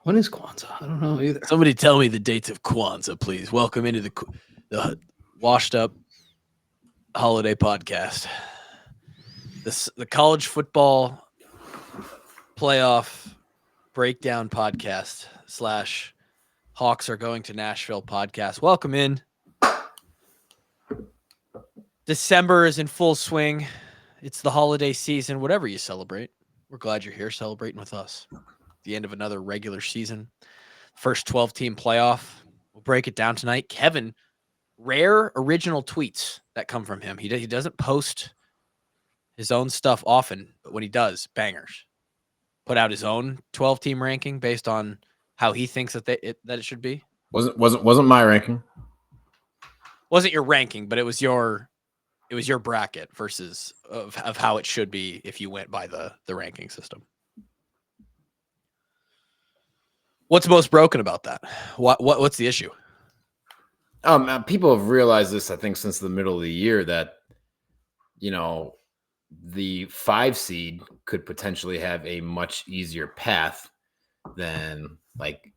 When is Kwanzaa? I don't know either. Somebody tell me the dates of Kwanzaa, please. Welcome into the washed up holiday podcast. The college football playoff breakdown podcast / Hawks are going to Nashville podcast. Welcome in. December is in full swing. It's the holiday season. Whatever you celebrate, we're glad you're here celebrating with us. The end of another regular season. First 12-team playoff. We'll break it down tonight. Kevin, rare original tweets that come from him. He doesn't post his own stuff often, but when he does, bangers. Put out his own 12-team ranking based on how he thinks that it should be. Wasn't my ranking. Wasn't your ranking, but it was your bracket versus of how it should be if you went by the ranking system. What's most broken about that? What's the issue? People have realized this, I think, since the middle of the year that, the 5 seed could potentially have a much easier path than like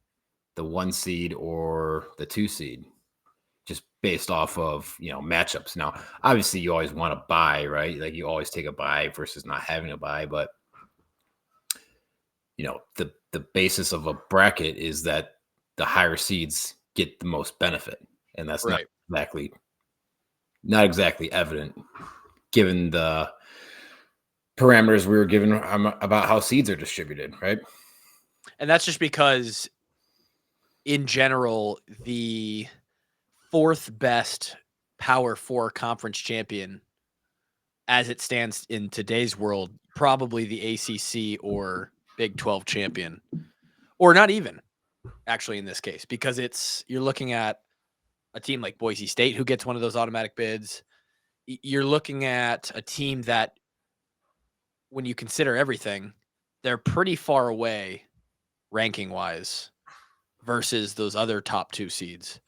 the 1 seed or the 2 seed, just based off of, matchups. Now, obviously you always want to buy, right? Like you always take a buy versus not having a buy, but the basis of a bracket is that the higher seeds get the most benefit. And that's right. not exactly evident given the parameters we were given about how seeds are distributed, right? And that's just because in general, the 4th best Power 4 conference champion as it stands in today's world, probably the ACC or Big 12 champion, or not even actually in this case, because you're looking at a team like Boise State who gets one of those automatic bids. You're looking at a team that, when you consider everything, they're pretty far away ranking wise versus those other top 2 seeds.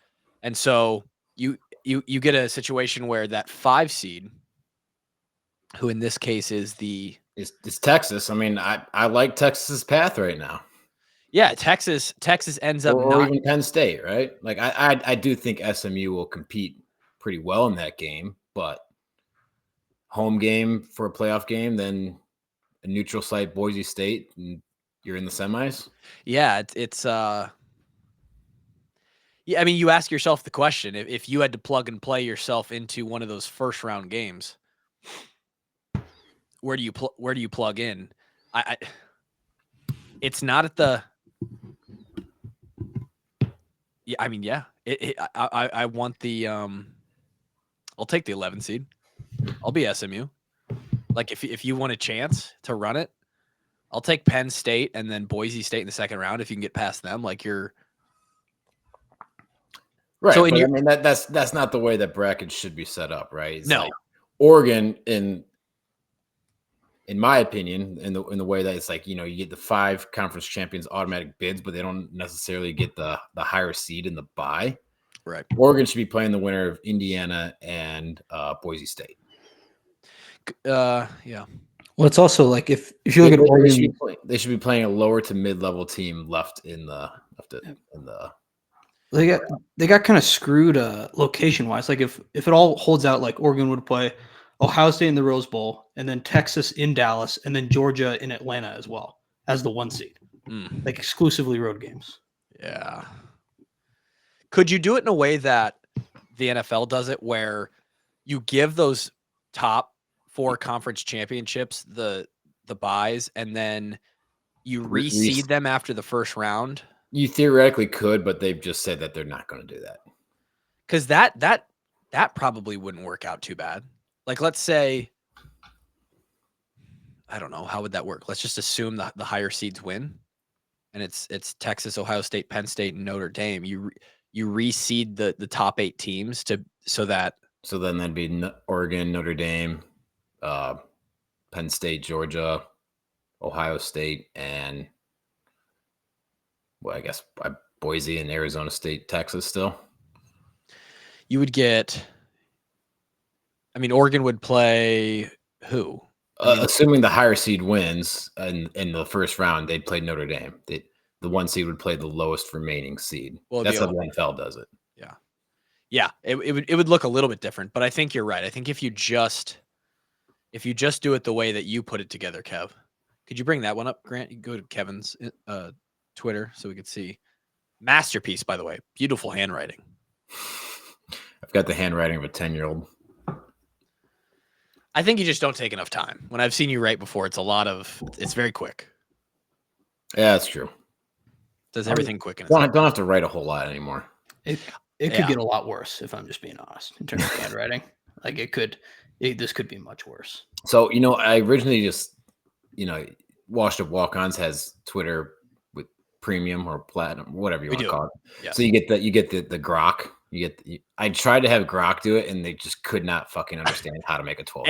And so you get a situation where that 5 seed, who in this case is it's Texas. I mean, I like Texas's path right now. Yeah, Texas ends up or even Penn State, right? Like I do think SMU will compete pretty well in that game, but home game for a playoff game, then a neutral site Boise State, and you're in the semis. Yeah, it's yeah. I mean, you ask yourself the question: if you had to plug and play yourself into one of those first round games, where do you plug in? It's not at the. Yeah, I mean, yeah. I want the. I'll take the 11 seed. I'll be SMU. Like if you want a chance to run it, I'll take Penn State and then Boise State in the second round if you can get past them. Like you're. Right. So I mean that's not the way that brackets should be set up, right? It's no. Like Oregon, in my opinion, in the way that it's like, you get the 5 conference champions automatic bids, but they don't necessarily get the higher seed in the bye. Right. Oregon should be playing the winner of Indiana and Boise State. Yeah. Well, it's also like if you look at Oregon, they should be playing a lower to mid-level team left in the. They got kind of screwed location wise. Like if it all holds out, like Oregon would play Ohio State in the Rose Bowl, and then Texas in Dallas, and then Georgia in Atlanta as well as the 1 seed, like exclusively road games. Yeah. Could you do it in a way that the NFL does it, where you give those top 4 conference championships the buys, and then you reseed them after the first round? You theoretically could, but they've just said that they're not going to do that. Because that probably wouldn't work out too bad. Like, let's say, I don't know, how would that work? Let's just assume the higher seeds win, and it's Texas, Ohio State, Penn State, and Notre Dame. You reseed the top 8 teams so then that'd be Oregon, Notre Dame, Penn State, Georgia, Ohio State, and I guess Boise and Arizona State, Texas still. You would get. I mean, Oregon would play who? Assuming the higher seed wins in the first round, they'd play Notre Dame. the 1 seed would play the lowest remaining seed. Well, That's how the NFL does it. Yeah, it would look a little bit different, but I think you're right. I think if you just do it the way that you put it together, Kev, could you bring that one up, Grant? You go to Kevin's Twitter so we could see. Masterpiece, by the way. Beautiful handwriting. I've got the handwriting of a 10-year-old. I think you just don't take enough time. When I've seen you write before, it's very quick. Yeah, that's true. Does everything quick. Don't have to write a whole lot anymore. It could get a lot worse if I'm just being honest in terms of handwriting. Like this could be much worse. So, I originally just, Washed Up Walk-Ons has Twitter with premium or platinum, whatever you want to call it. Yeah. So you get the grok. I tried to have Grok do it, and they just could not fucking understand how to make a 12.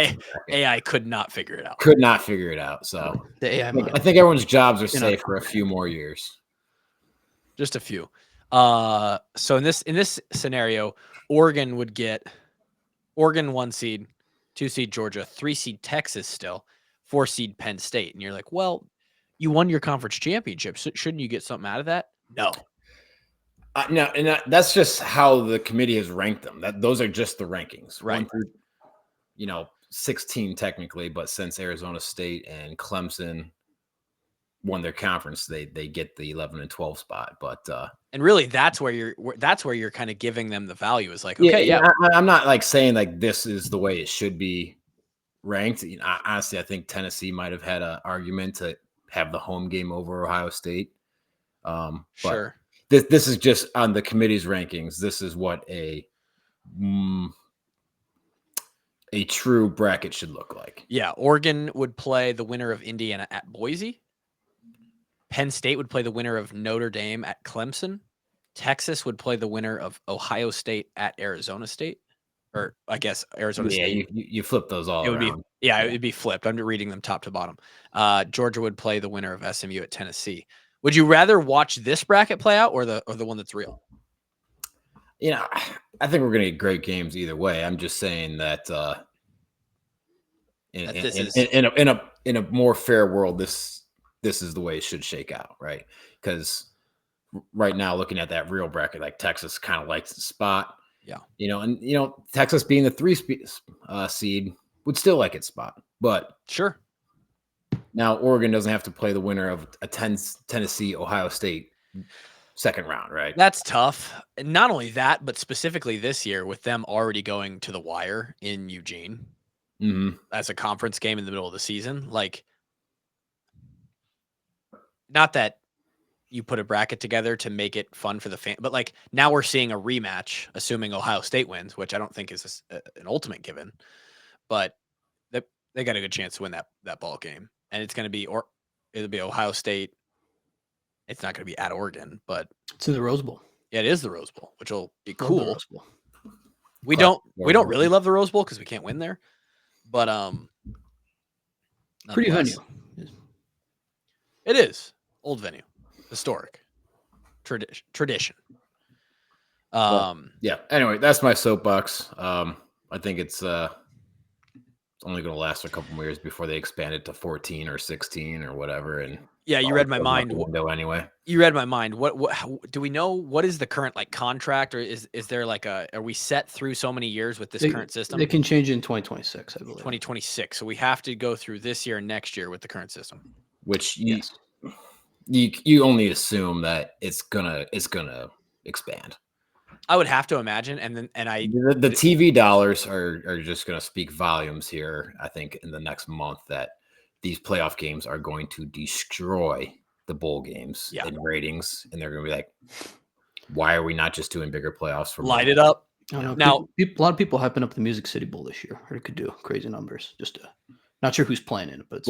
AI could not figure it out. Could not figure it out. So The AI I think everyone's jobs are safe for a few more years. Just a few. So in this scenario, Oregon would get 1 seed, 2 seed Georgia, 3 seed Texas still, 4 seed Penn State. And you're like, well, you won your conference championship. So shouldn't you get something out of that? No. No, and that's just how the committee has ranked them. Those are just the rankings. Right. 1 through, 16 technically, but since Arizona State and Clemson won their conference, they get the 11 and 12 spot. But and really, that's where you're kind of giving them the value. Is like, okay, yeah. I'm not like saying like this is the way it should be ranked. Honestly, I think Tennessee might have had an argument to have the home game over Ohio State. Sure. This is just on the committee's rankings. This is what a true bracket should look like. Yeah, Oregon would play the winner of Indiana at Boise. Penn State would play the winner of Notre Dame at Clemson. Texas would play the winner of Ohio State at Arizona State. Or I guess Arizona State. You flip those all around. It would be flipped. I'm reading them top to bottom. Georgia would play the winner of SMU at Tennessee. Would you rather watch this bracket play out or the one that's real? I think we're going to get great games either way. I'm just saying that in a more fair world, this is the way it should shake out, right? Because right now, looking at that real bracket, like Texas kind of likes the spot. Yeah. Texas being the 3 seed would still like its spot, but sure. Now Oregon doesn't have to play the winner of a Tennessee Ohio State second round, right? That's tough. And not only that, but specifically this year with them already going to the wire in Eugene as a conference game in the middle of the season. Like, not that you put a bracket together to make it fun for the fan, but like now we're seeing a rematch, assuming Ohio State wins, which I don't think is an ultimate given, but they got a good chance to win that ball game. And it's going to be, it'll be Ohio State. It's not going to be at Oregon, but it's in the Rose Bowl. Yeah, it is the Rose Bowl, which will be cool. We Class don't really love the Rose Bowl because we can't win there, but pretty venue. It is old venue, historic, tradition. Yeah. Anyway, that's my soapbox. I think it's only going to last a couple more years before they expand it to 14 or 16 or whatever. And yeah, you read my mind. Window anyway. You read my mind. What do we know? What is the current like contract, or is there like are we set through so many years with this current system? They can change it in 2026, I believe. 2026. So we have to go through this year and next year with the current system. Which you only assume that it's gonna expand. I would have to imagine, the TV dollars are just going to speak volumes here. I think in the next month that these playoff games are going to destroy the bowl games in ratings, and they're going to be like, "Why are we not just doing bigger playoffs for light it up?" I don't know. Now, a lot of people hyping up the Music City Bowl this year. Or it could do crazy numbers. Not sure who's playing in it, but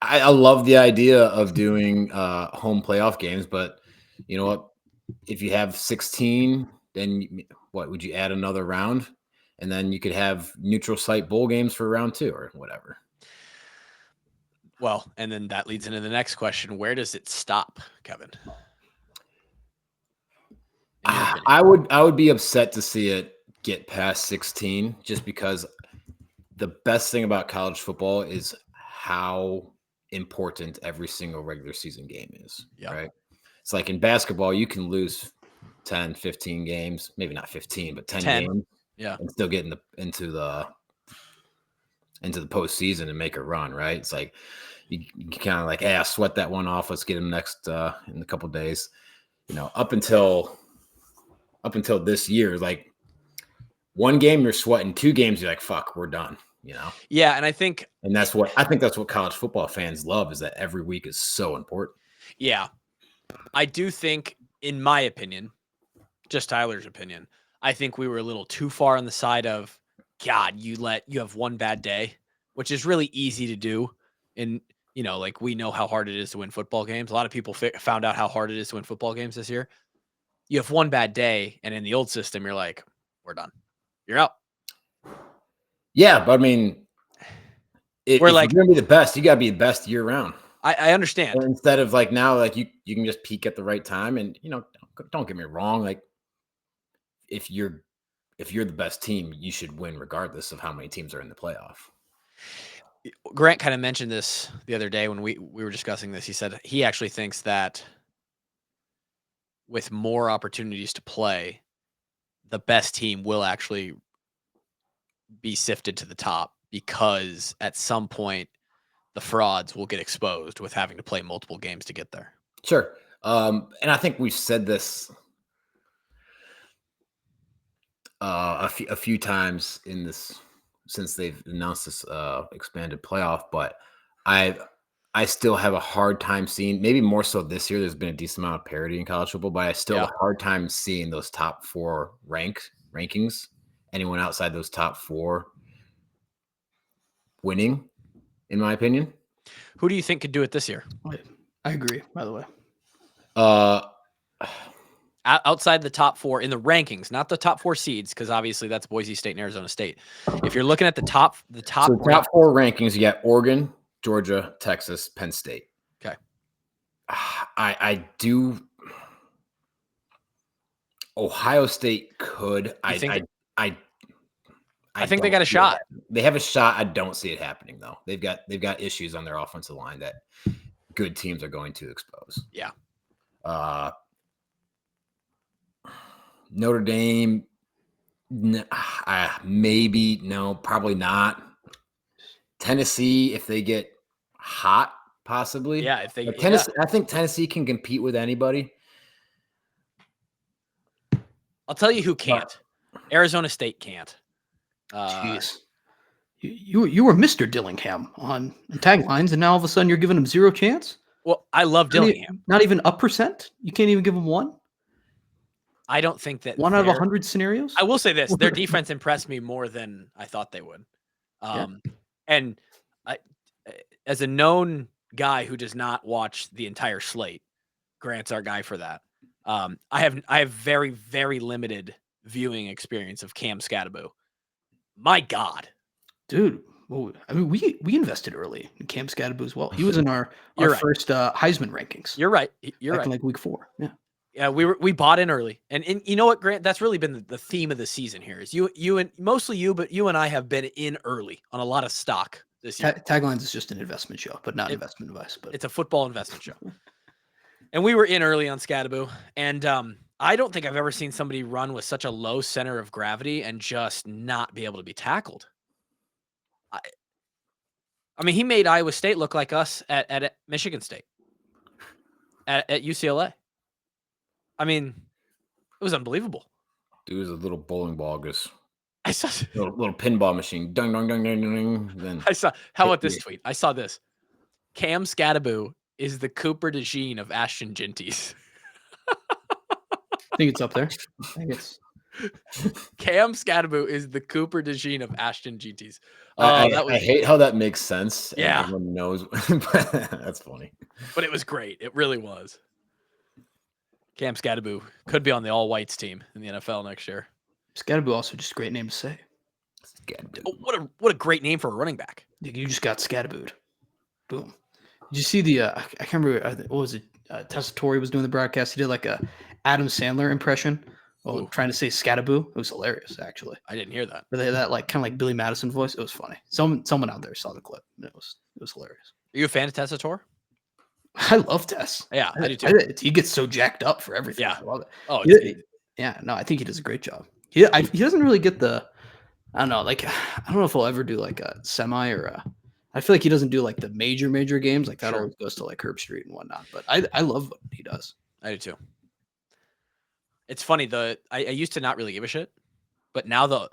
I love the idea of doing home playoff games, but you know what? If you have 16, then what would you add another round? And then you could have neutral site bowl games for round 2 or whatever. Well, and then that leads into the next question. Where does it stop, Kevin? I would be upset to see it get past 16 just because the best thing about college football is how important every single regular season game is. Yeah. Right. It's like in basketball, you can lose 10, 15 games, maybe not 15, but 10 games. Yeah. And still get into the postseason and make a run, right? It's like you kind of like, hey, I sweat that one off. Let's get him next in a couple days. Up until this year, like one game you're sweating, 2 games you're like, fuck, we're done. Yeah, and I think that's what college football fans love, is that every week is so important. Yeah, I do think, in my opinion, just Tyler's opinion, I think we were a little too far on the side of, God, you have one bad day, which is really easy to do. And, like, we know how hard it is to win football games. A lot of people found out how hard it is to win football games this year. You have one bad day, and in the old system, you're like, we're done. You're out. Yeah, but I mean, if you're going to be the best, you got to be the best year round. I understand. And instead of like now, like you can just peak at the right time. And, don't get me wrong. Like if you're the best team, you should win regardless of how many teams are in the playoff. Grant kind of mentioned this the other day when we were discussing this. He said he actually thinks that with more opportunities to play, the best team will actually be sifted to the top, because at some point the frauds will get exposed with having to play multiple games to get there. Sure. And I think we've said this a few times in this, since they've announced this expanded playoff, but I still have a hard time seeing, maybe more so this year, there's been a decent amount of parity in college football, but I still have a hard time seeing those top 4 rankings, anyone outside those top 4 winning, in my opinion. Who do you think could do it this year? I agree, by the way. Outside the top 4 in the rankings, not the top 4 seeds, because obviously that's Boise State and Arizona State. If you're looking at the top 4 rankings, you got Oregon, Georgia, Texas, Penn State. Okay. I do. Ohio State could. I think they got a shot. They have a shot. I don't see it happening though. They've got issues on their offensive line that good teams are going to expose. Yeah. Notre Dame, maybe, no, probably not. Tennessee, if they get hot, possibly. Yeah, if they Tennessee, I think Tennessee can compete with anybody. I'll tell you who can't. Arizona State can't. Jeez. You were Mr. Dillingham on taglines, and now all of a sudden you're giving him 0 chance? Well, I love Dillingham. Not even a percent? You can't even give him 1? I don't think that 1 out of 100 scenarios. I will say this: their defense impressed me more than I thought they would. And I, as a known guy who does not watch the entire slate, Grant's our guy for that. I have very, very limited viewing experience of Cam Scatterbo. My God, dude. Well, I mean, we invested early in Cam Scatterbo as well. He was in our first Heisman rankings. You're right. You're right. In like week 4. Yeah. Yeah, we bought in early, and you know what, Grant? That's really been the theme of the season here. Is you and mostly you, but you and I have been in early on a lot of stock this year. Taglines is just an investment show, but not investment advice. But it's a football investment show. And we were in early on Scatterbo, and I don't think I've ever seen somebody run with such a low center of gravity and just not be able to be tackled. I mean, he made Iowa State look like us at Michigan State, at UCLA. I mean, it was unbelievable. Dude was a little bowling ball, just I saw little pinball machine. Dung, dung, dung, dung, dung, then I saw. How about this tweet? I saw this. Cam Scatterbo is the Cooper DeJean of Ashton Ginties. I think it's up there. I think it's Cam Scatterbo is the Cooper DeJean of Ashton Ginties. I hate how that makes sense. Yeah, everyone knows. That's funny. But it was great. It really was. Cam Scatterbo could be on the all-whites team in the NFL next year. Scatterbo also just a great name to say. Oh, what a great name for a running back. You just got Scatterboed. Boom. Did you see the? I can't remember. What was it? Tessitore was doing the broadcast. He did like a Adam Sandler impression, trying to say Scatterbo. It was hilarious, actually. I didn't hear that. But they had that like kind of like Billy Madison voice. It was funny. Someone out there saw the clip. And it was hilarious. Are you a fan of Tessitore? I love Tess. Yeah, I do too. He gets so jacked up for everything. Yeah. I love it. Oh, Yeah, no, I think he does a great job. He doesn't really get the, I don't know, like I don't know if he'll ever do like a semi or a. I feel like he doesn't do like the major games like that. Sure. Always goes to like Herb Street and whatnot. But I love what he does. I do too. It's funny. I used to not really give a shit, but now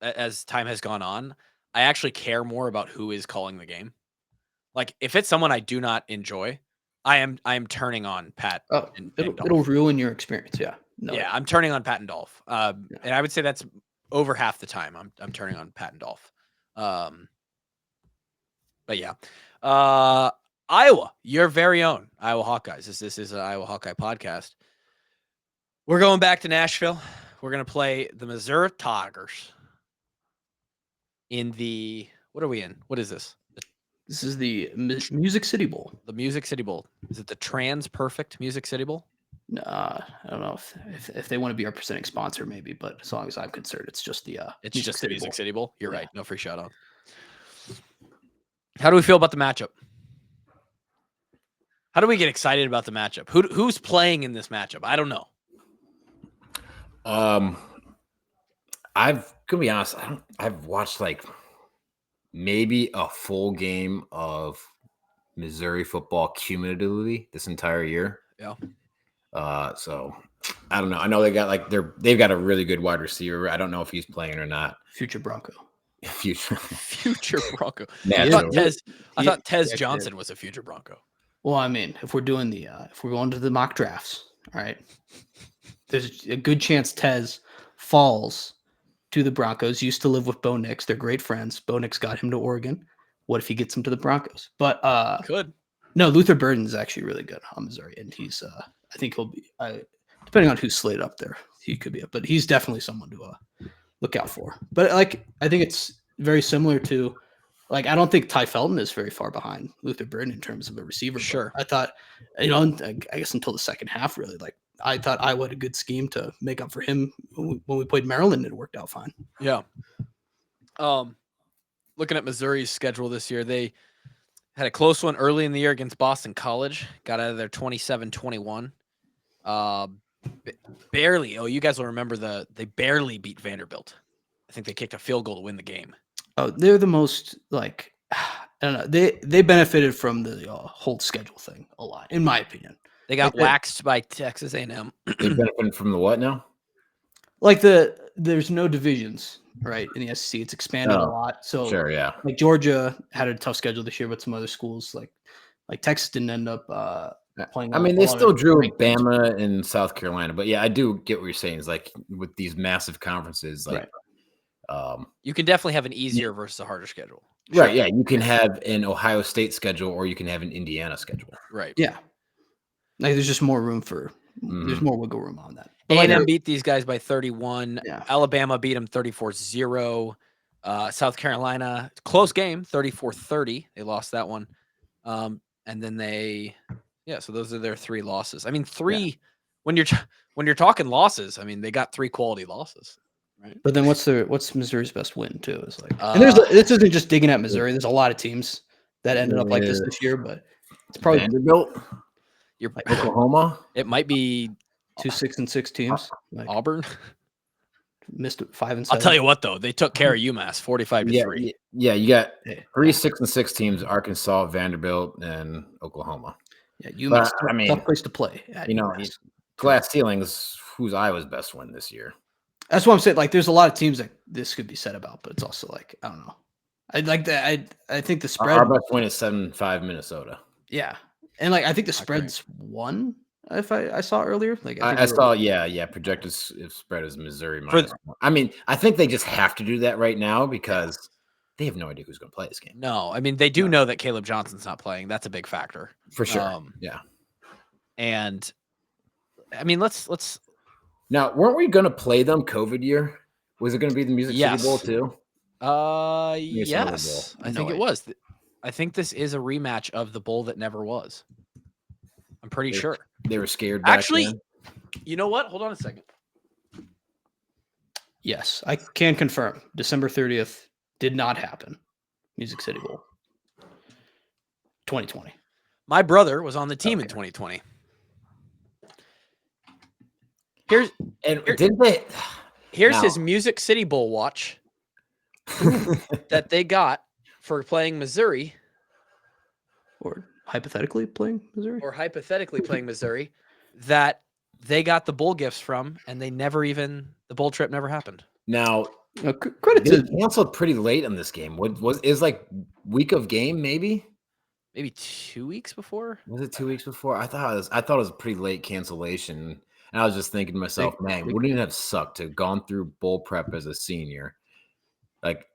as time has gone on, I actually care more about who is calling the game. Like if it's someone I do not enjoy, I am turning on Pat. Oh, and it'll ruin your experience. Yeah. No. Yeah, I'm turning on Pat and Dolph. And I would say that's over half the time I'm turning on Pat and Dolph. But yeah. Iowa, your very own Iowa Hawkeyes. This is an Iowa Hawkeye podcast. We're going back to Nashville. We're going to play the Missouri Tigers in the, what are we in? What is this? This is the Music City Bowl. The Music City Bowl. Is it the Trans Perfect Music City Bowl? I don't know if they want to be our presenting sponsor, maybe, but as long as I'm concerned, it's just the Music City Bowl. You're right. No free shout out. How do we feel about the matchup? How do we get excited about the matchup? Who's playing in this matchup? I don't know. I've gonna be honest. I've watched like maybe a full game of Missouri football cumulatively this entire year. Yeah. So I don't know. I know they've got a really good wide receiver. I don't know if he's playing or not. Future Bronco. Future Bronco. I thought Tez Johnson was a future Bronco. Well, I mean, if we're doing if we're going to the mock drafts, all right, there's a good chance Tez falls to the Broncos. Used to live with Bo Nix. They're great friends. Bo Nix got him to Oregon. What if he gets him to the Broncos? But could. No, Luther Burden is actually really good on Missouri, and he's I think he'll be depending on who's slated up there, he could be up, but he's definitely someone to look out for. But like I think it's very similar to I don't think Ty Felton is very far behind Luther Burden in terms of a receiver. Sure. I thought, I guess until the second half, really, I thought Iowa had a good scheme to make up for him when we played Maryland. It worked out fine. Yeah. Looking at Missouri's schedule this year, they had a close one early in the year against Boston College. Got out of there 27-21. Barely. Oh, you guys will remember they barely beat Vanderbilt. I think they kicked a field goal to win the game. Oh, they're the most I don't know. They benefited from the whole schedule thing a lot, in my opinion. They got waxed by Texas A&M. They benefited from the what now? There's no divisions, right? In the SEC, it's expanded a lot. So sure, yeah. Like Georgia had a tough schedule this year, but some other schools like Texas didn't end up playing. I mean, they still drew Bama and South Carolina, but yeah, I do get what you're saying. Is like with these massive conferences, right. You can definitely have an easier versus a harder schedule. Right. Yeah. You can have an Ohio State schedule or you can have an Indiana schedule. Right. Yeah. There's just more room there's more wiggle room on that. A&M beat these guys by 31. Yeah. Alabama beat them 34-0. South Carolina, close game, 34-30. They lost that one. And then so those are their three losses. I mean, when you're talking losses, I mean, they got three quality losses. Right. But then what's Missouri's best win too? Is and this isn't just digging at Missouri. There's a lot of teams that ended up like this year, but it's probably Vanderbilt. Oklahoma. It might be 2 6-6 teams. Auburn missed 5 and 7. I'll tell you what though, they took care of UMass 45-3. Yeah, you got 3 6-6 teams: Arkansas, Vanderbilt, and Oklahoma. Yeah, UMass. Tough place to play. Glass ceilings. Who's Iowa's best win this year? That's what I'm saying. There's a lot of teams that this could be said about, but it's also I don't know. I'd like that. I think the spread. Our best win is 7-5 Minnesota. Yeah, and I think the spread's 1. If I saw earlier, I saw. Yeah. Projected spread is Missouri minus 1. I mean, I think they just have to do that right now because they have no idea who's going to play this game. No, I mean they do know that Caleb Johnson's not playing. That's a big factor for sure. Yeah, and I mean let's. Now, weren't we going to play them COVID year? Was it going to be the Music City Bowl too? Yes. I think it was. I think this is a rematch of the bowl that never was. I'm pretty sure. They were scared. Actually, then. You know what? Hold on a second. Yes, I can confirm. December 30th did not happen. Music City Bowl. 2020. My brother was on the team in 2020. Here's his Music City Bowl watch that they got for playing Missouri. Or hypothetically playing Missouri. That they got the bowl gifts from, and the bowl trip never happened. Now, credit they to canceled pretty late on this game. Is like week of game maybe 2 weeks before? Was it 2 weeks before? I thought it was a pretty late cancellation. And I was just thinking to myself, wouldn't it have sucked to have gone through bowl prep as a senior? Like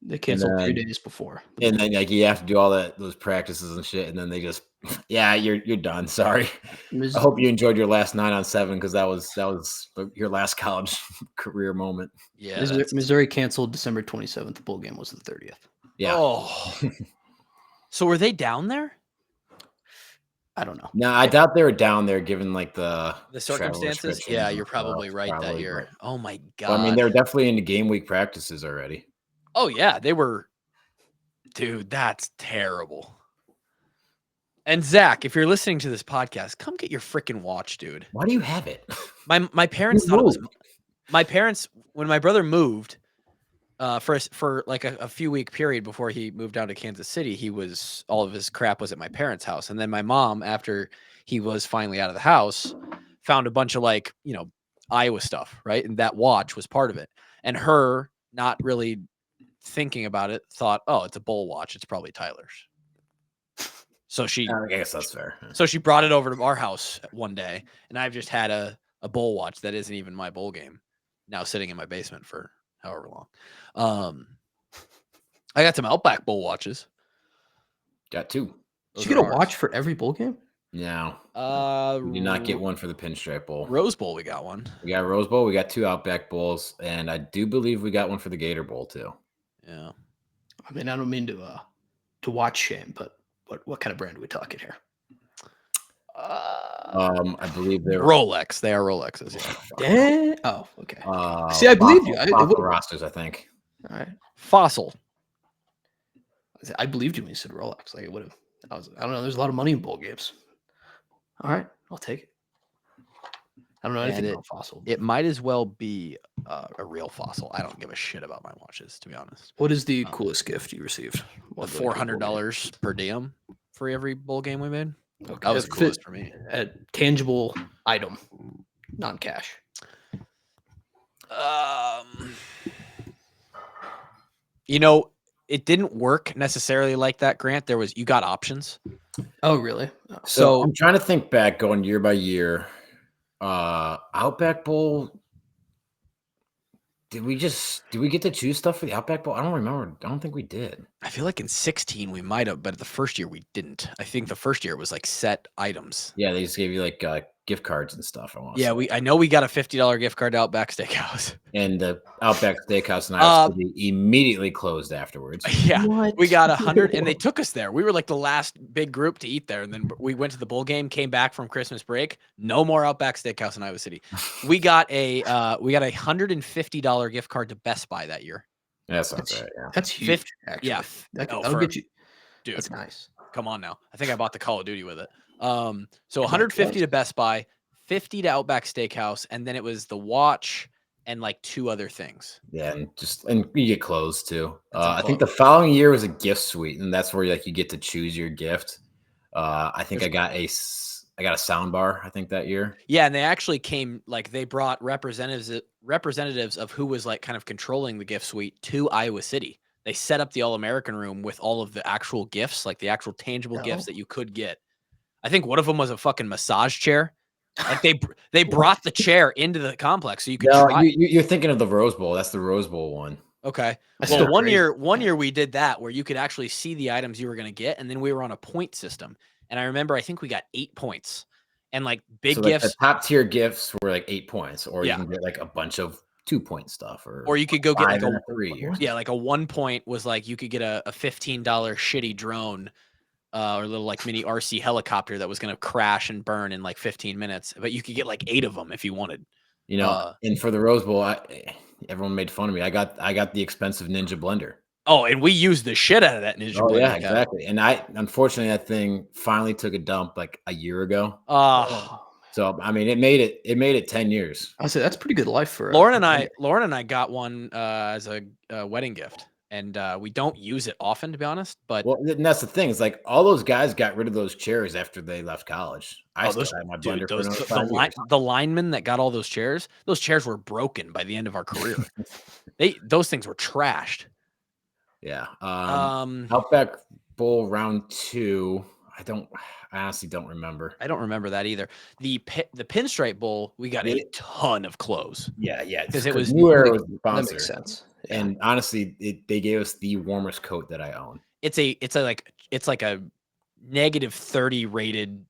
they canceled 3 days before. And then like you have to do all those practices and shit, and then they just you're done. Sorry. I hope you enjoyed your last 9-on-7 because that was your last college career moment. Yeah. Missouri canceled December 27th. The bowl game was the 30th. Yeah. Oh. So were they down there? I don't know. No, I doubt they were down there given like the circumstances. Yeah, you're probably right that year. But, oh my God. I mean, they're definitely into game week practices already. Oh yeah, they were. Dude, that's terrible. And Zach, if you're listening to this podcast, come get your freaking watch, dude. Why do you have it? My parents thought it was my parents when my brother moved for like a few week period before he moved down to Kansas City, all of his crap was at my parents' house. And then my mom, after he was finally out of the house, found a bunch of like, Iowa stuff, right? And that watch was part of it. And her not really thinking about it, thought, oh, it's a bowl watch. It's probably Tyler's. So I guess that's fair. So she brought it over to our house one day, and I've just had a bowl watch that isn't even my bowl game now sitting in my basement for however long. I got some Outback bowl watches. Got 2. Did you get a watch for every bowl game? No. We did not get one for the Pinstripe Bowl. Rose Bowl, we got one. We got Rose Bowl. We got 2 Outback Bowls, and I do believe we got one for the Gator Bowl too. Yeah. I mean, I don't mean to watch shame, but what kind of brand are we talking here? I believe they're Rolex. They are Rolexes. Yeah. Oh, okay. See, I believe you. Rosters, I think. All right. Fossil. I believed you when you said Rolex. Like it would have. I don't know. There's a lot of money in bowl games. All right, I'll take it. I don't know anything about Fossil. It might as well be a real Fossil. I don't give a shit about my watches, to be honest. What is the coolest gift you received? $400 per diem for every bowl game we made. Okay. That was the coolest for me. A tangible item, non-cash. It didn't work necessarily like that, Grant. You got options. Oh, really? Oh. So I'm trying to think back, going year by year. Outback Bowl. Did we get to choose stuff for the Outback Bowl? I don't remember. I don't think we did. I feel like in 2016 we might have, but the first year we didn't. I think the first year was like set items. Yeah, they just gave you like gift cards and stuff. I know we got a $50 gift card to Outback Steakhouse. And the Outback Steakhouse in Iowa City immediately closed afterwards. Yeah, we got 100, and they took us there. We were like the last big group to eat there, and then we went to the bowl game, came back from Christmas break. No more Outback Steakhouse in Iowa City. We got a $150 gift card to Best Buy that year. That sounds right. Yeah, that's huge. Actually. Yeah, that'll get you. Dude, that's nice. Come on now. I think I bought the Call of Duty with it. So 150 to Best Buy, 50 to Outback Steakhouse, and then it was the watch and like 2 other things. Yeah, and you get clothes too. I think the following year was a gift suite, and that's where you get to choose your gift. I think I got a sound bar, I think, that year. Yeah, and they actually came, like, they brought representatives of who was like kind of controlling the gift suite to Iowa City. They set up the All-American room with all of the actual gifts, like the actual tangible gifts that you could get. I think one of them was a fucking massage chair. Like they brought the chair into the complex so you could try. You're thinking of the Rose Bowl. That's the Rose Bowl one. Okay. Well, one year we did that where you could actually see the items you were going to get, and then we were on a point system. And I remember I think we got 8 points. And like big gifts. The top tier gifts were like 8 points, or you can get like a bunch of 2-point stuff, or you could go get like a 3. Like a 1 point was like you could get a $15 shitty drone. Or a little like mini RC helicopter that was going to crash and burn in like 15 minutes, but you could get like 8 of them if you wanted. And for the Rose Bowl, everyone made fun of me. I got the expensive Ninja blender. Oh, and we used the shit out of that Ninja Oh Blade. yeah, exactly. And unfortunately that thing finally took a dump like a year ago. So I mean, it made it 10 years. I say that's pretty good life for Lauren and I got one as a wedding gift, and we don't use it often, to be honest. But Well, and that's the thing. It's like all those guys got rid of those chairs after they left college. I still have my blender for another 5 years. The linemen that got all those chairs were broken by the end of our career. Those things were trashed. Yeah. Outback Bowl round 2. I honestly don't remember. I don't remember that either. The Pinstripe Bowl, we got a ton of clothes. Yeah, because it was New Era was the That sponsor. makes sense. Yeah. And honestly, they gave us the warmest coat that I own. It's like a negative 30 rated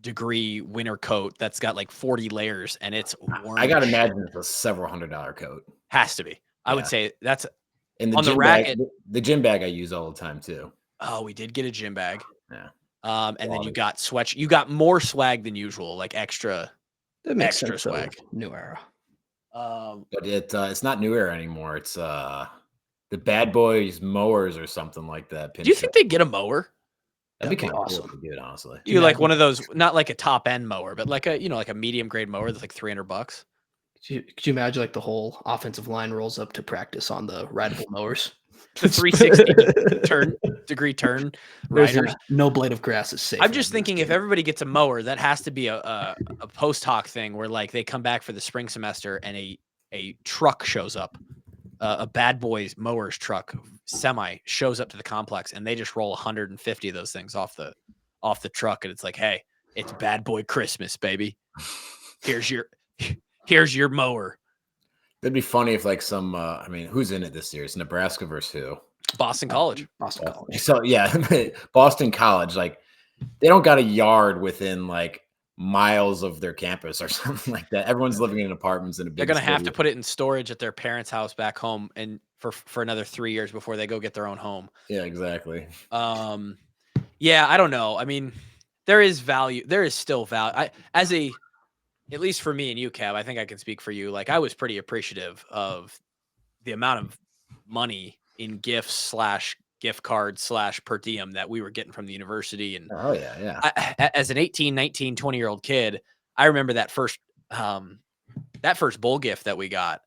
degree winter coat that's got like 40 layers, and it's warm. I gotta imagine it's a several $100 coat. Has to be. I would say that's and on the racket. The gym bag I use all the time too. Oh, we did get a gym bag. Yeah. And then you got you got more swag than usual, like extra Extra swag. New Era. But it's not New Era anymore. It's the Bad Boys mowers or something like that. Do you think they get a mower? That'd be kind of awesome. cool, dude, honestly. You like one of those, not like a top end mower, but like a like a medium grade mower that's like $300. Could you imagine like the whole offensive line rolls up to practice on the rideable mowers? The 360 degree turn riders. No blade of grass is safe. I'm just thinking if everybody gets a mower, that has to be a post hoc thing where like they come back for the spring semester and a truck shows up, a Bad Boys mowers truck semi shows up to the complex, and they just roll 150 of those things off the truck, and it's like, hey, it's Bad Boy Christmas, baby. Here's your mower. That'd be funny if like some I mean, who's in it this year? It's Nebraska versus who? Boston College. Boston College. So yeah, Boston College, like they don't got a yard within like miles of their campus or something like that. Everyone's living in apartments in a big They're gonna have to city. put it in storage at their parents' house back home, and for another 3 years before they go get their own home. Yeah, exactly. Yeah, I don't know. I mean, there is value. There is still value. At least for me and you, Cab, I think I can speak for you. Like, I was pretty appreciative of the amount of money in gifts / gift cards / per diem that we were getting from the university. And Oh yeah. as an 18, 19, 20-year-old kid, I remember that first bowl gift that we got.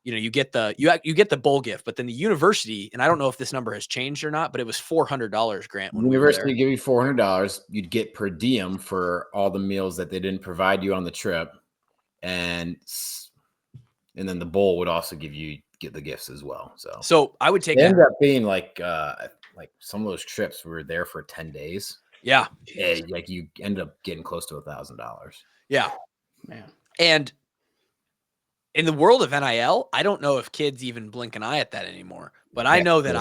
You know, you get the bowl gift, but then the university, and I don't know if this number has changed or not, but it was $400, Grant. When University give you $400. You'd get per diem for all the meals that they didn't provide you on the trip, and then the bowl would also get the gifts as well. So I would take it that. ended up being like some of those trips we were there for 10 days. Yeah, like you end up getting close to $1,000. Yeah, Man. and in the world of NIL, I don't know if kids even blink an eye at that anymore. But I know that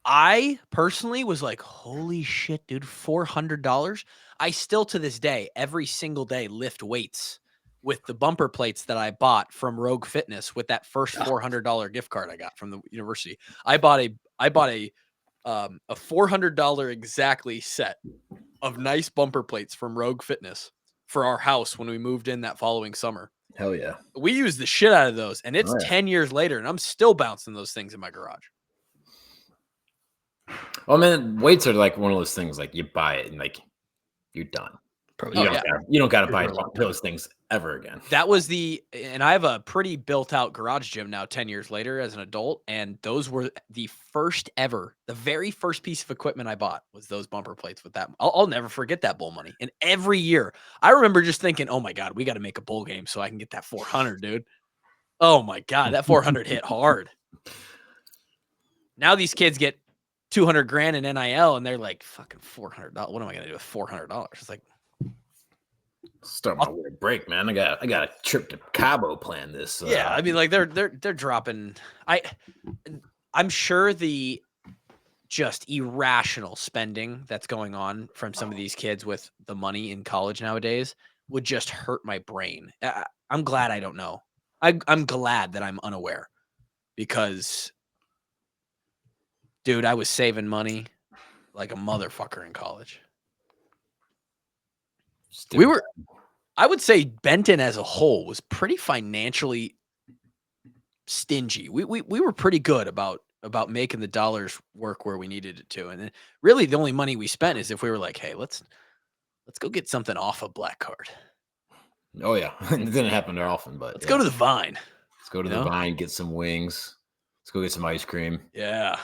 I personally was like, holy shit, dude, $400. I still to this day, every single day, lift weights with the bumper plates that I bought from Rogue Fitness with that first $400 gift card I got from the university. I bought a $400 exactly set of nice bumper plates from Rogue Fitness for our house when we moved in that following summer. Hell yeah. We use the shit out of those, and it's 10 years later, and I'm still bouncing those things in my garage. Well, man, weights are like one of those things, like you buy it and like you're done. Probably. You don't got to buy those things ever again. That was and I have a pretty built out garage gym now 10 years later as an adult. And those were the very first piece of equipment I bought was those bumper plates with that. I'll never forget that bowl money. And every year I remember just thinking, oh my God, we got to make a bowl game so I can get that 400, dude. Oh my God, that 400 hit hard. Now these kids get 200 grand in NIL and they're like, fucking $400. What am I going to do with $400? It's like, start my winter break, man. I got a trip to Cabo planned this. Yeah, I mean, like they're dropping. I'm sure the just irrational spending that's going on from some of these kids with the money in college nowadays would just hurt my brain. I'm glad I don't know. I'm glad that I'm unaware because, dude, I was saving money like a motherfucker in college. I would say Benton as a whole was pretty financially stingy. We were pretty good about about making the dollars work where we needed it to. And then really the only money we spent is if we were like, hey, let's go get something off a black card. Oh yeah, it didn't happen very often, but Let's go to the Vine. Let's go to the Vine, get some wings. Let's go get some ice cream. Yeah.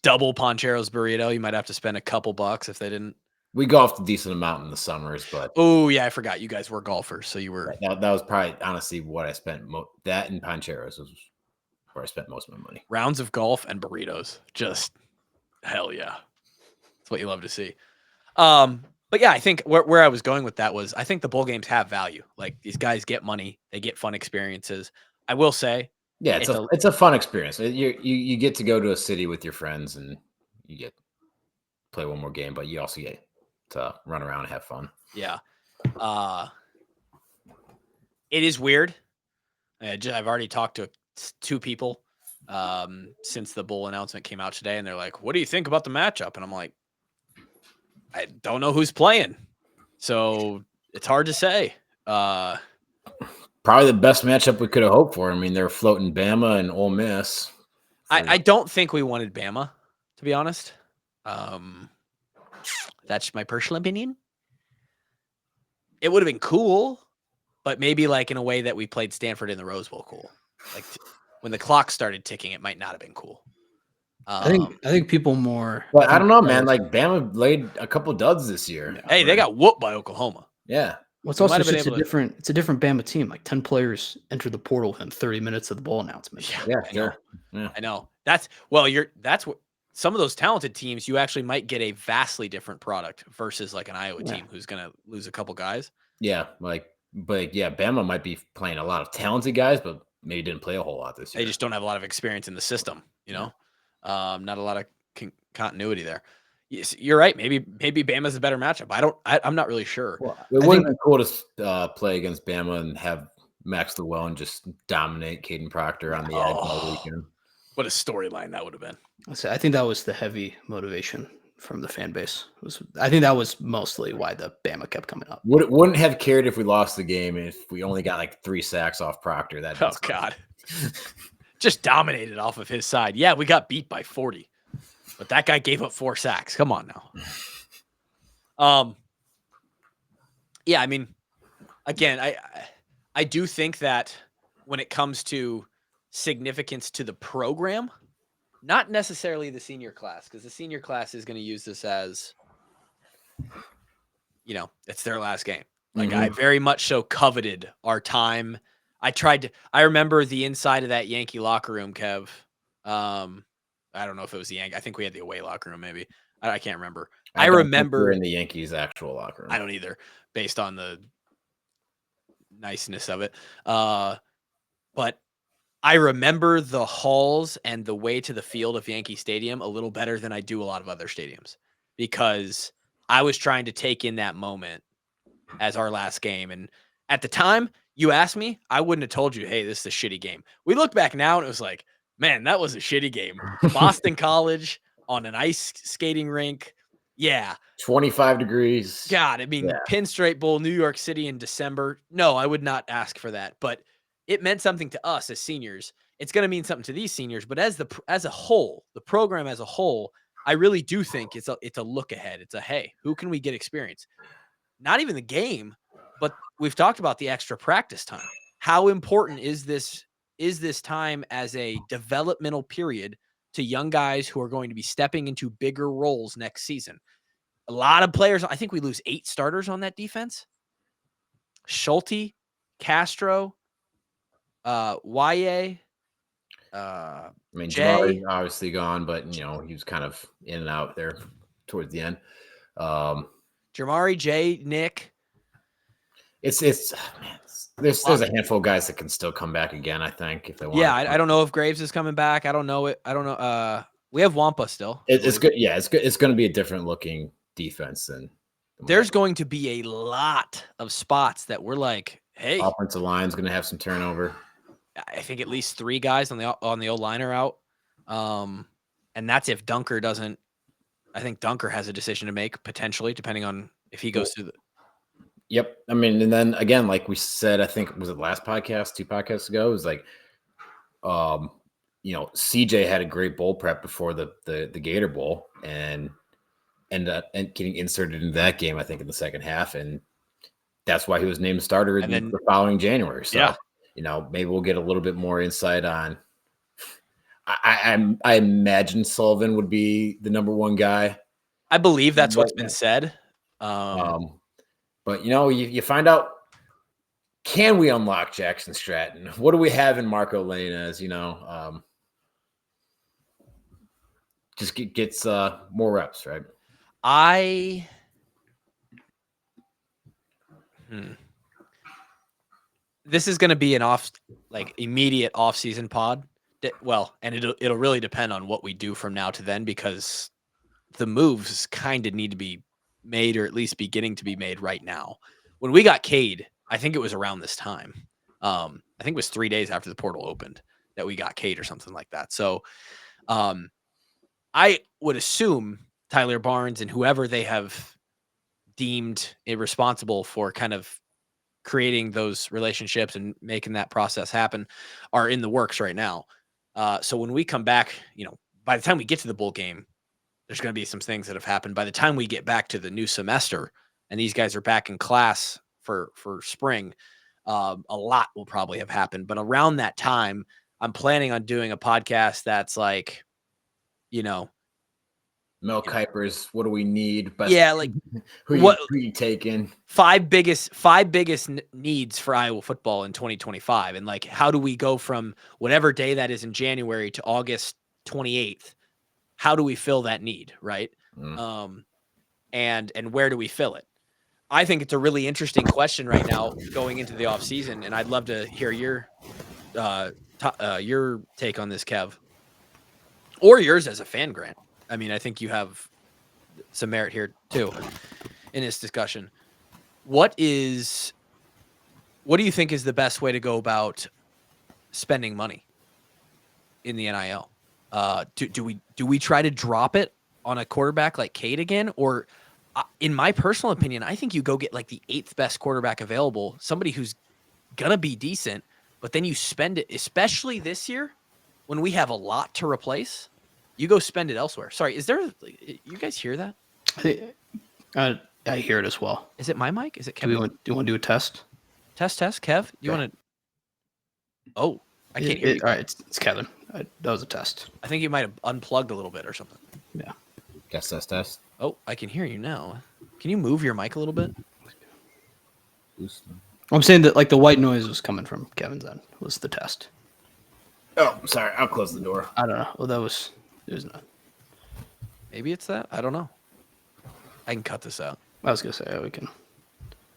Double Ponchero's burrito. You might have to spend a couple bucks if they didn't. We golfed a decent amount in the summers, but oh yeah, I forgot you guys were golfers, so you were. That was probably honestly what I spent. That and Poncheros was where I spent most of my money. Rounds of golf and burritos, just hell yeah, that's what you love to see. But yeah, I think where I was going with that was I think the bowl games have value. Like these guys get money, they get fun experiences. I will say, yeah, it's a fun experience. You get to go to a city with your friends and you get to play one more game, but you also get to run around and have fun. Yeah. It is weird. I've already talked to 2 people since the bowl announcement came out today, and they're like, what do you think about the matchup? And I'm like, I don't know who's playing, so it's hard to say. Probably the best matchup we could have hoped for. I mean, they're floating Bama and Ole Miss. I don't think we wanted Bama, to be honest. That's my personal opinion. It would have been cool, but maybe like in a way that we played Stanford in the Rose Bowl cool. Like when the clock started ticking, it might not have been cool. I think people more. But I don't know, man. Like Bama laid a couple duds this year. Hey, they got whooped by Oklahoma. Yeah. Well, it's also just it's a different Bama team. Like 10 players entered the portal within 30 minutes of the bowl announcement. Yeah, sure. Yeah. I know. That's what some of those talented teams, you actually might get a vastly different product versus like an Iowa team who's going to lose a couple guys. Yeah, but Bama might be playing a lot of talented guys, but maybe didn't play a whole lot this year. They just don't have a lot of experience in the system, you know. Not a lot of continuity there. Yes, you're right. Maybe Bama's a better matchup. I'm not really sure. Well, it would have been cool to play against Bama and have Max Llewellyn just dominate Caden Proctor on the edge all weekend. What a storyline that would have been. I think that was the heavy motivation from the fan base. I think that was mostly why the Bama kept coming up. Wouldn't have cared if we lost the game if we only got like 3 sacks off Proctor. God. Just dominated off of his side. Yeah, we got beat by 40. But that guy gave up 4 sacks. Come on now. Yeah, I mean, again, I do think that when it comes to significance to the program, not necessarily the senior class, because the senior class is going to use this as, it's their last game. Like I very much so coveted our time. I remember the inside of that Yankee locker room, Kev. I don't know if it was the Yankee. I think we had the away locker room, maybe. I can't remember. I remember in the Yankees' actual locker room. I don't either, based on the niceness of it. But I remember the halls and the way to the field of Yankee Stadium a little better than I do a lot of other stadiums, because I was trying to take in that moment as our last game. And at the time you asked me, I wouldn't have told you, hey, this is a shitty game. We look back now and it was like, man, that was a shitty game. Boston College on an ice skating rink. Yeah. 25 degrees. God, I mean, Pinstripe Bowl, New York City in December. No, I would not ask for that. But it meant something to us as seniors. It's going to mean something to these seniors. But as a whole, the program as a whole, I really do think it's a look ahead. It's a, hey, who can we get experience? Not even the game, but we've talked about the extra practice time. How important is this time as a developmental period to young guys who are going to be stepping into bigger roles next season? A lot of players, I think we lose 8 starters on that defense. Schulte, Castro, YA, I mean, Jay, Jamari obviously gone, but he was kind of in and out there towards the end. Jamari, Jay, Nick. There's a handful of guys that can still come back again, I think, if they want. Yeah, I don't know if Graves is coming back. I don't know it. I don't know. We have Wampa still. It's good. Yeah, it's good. It's going to be a different looking defense than. There's going to be a lot of spots that we're like, hey, offensive line's going to have some turnover. I think at least 3 guys on the O-line are out. And that's if Dunker doesn't. I think Dunker has a decision to make potentially, depending on if he goes through the. Yep. I mean, and then again, like we said, I think was it last podcast, 2 podcasts ago, it was like CJ had a great bowl prep before the Gator Bowl and ended up getting inserted into that game, I think, in the second half. And that's why he was named starter in the following January. So, maybe we'll get a little bit more insight on. I imagine Sullivan would be the number one guy. I believe that's what's been said. But you find out, can we unlock Jackson Stratton? What do we have in Marco Lainez? Just gets more reps, right? This is going to be an immediate off-season pod. Well, and it'll really depend on what we do from now to then, because the moves kind of need to be made, or at least beginning to be made right now. When we got Cade, I think it was around this time. I think it was 3 days after the portal opened that we got Cade or something like that. So I would assume Tyler Barnes and whoever they have deemed irresponsible for kind of creating those relationships and making that process happen are in the works right now. So when we come back, by the time we get to the bowl game, there's going to be some things that have happened. By the time we get back to the new semester and these guys are back in class for spring, a lot will probably have happened. But around that time, I'm planning on doing a podcast that's like, Mel Kiper's what do we need? But who are you taking? Five biggest needs for Iowa football in 2025, and like, how do we go from whatever day that is in January to August 28th? How do we fill that need, right? And where do we fill it? I think it's a really interesting question right now going into the off season, and I'd love to hear your take on this, Kev, or yours as a fan, Grant. I mean, I think you have some merit here too in this discussion. What do you think is the best way to go about spending money in the NIL? Do we try to drop it on a quarterback like Cade again? Or in my personal opinion, I think you go get like the 8th best quarterback available, somebody who's going to be decent, but then you spend it, especially this year when we have a lot to replace. You go spend it elsewhere. Sorry, you guys hear that? I hear it as well. Is it my mic? Is it Kevin? Do you want to do a test? Test, Kev? You want to? Oh, I can't hear you. All right, it's Kevin. That was a test. I think you might have unplugged a little bit or something. Yeah. Test. Oh, I can hear you now. Can you move your mic a little bit? I'm saying that like the white noise was coming from Kevin's end. Was the test? Oh, I'm sorry. I'll close the door. I don't know. Well, it was not. Maybe it's that. I don't know. I can cut this out. I was gonna say we can.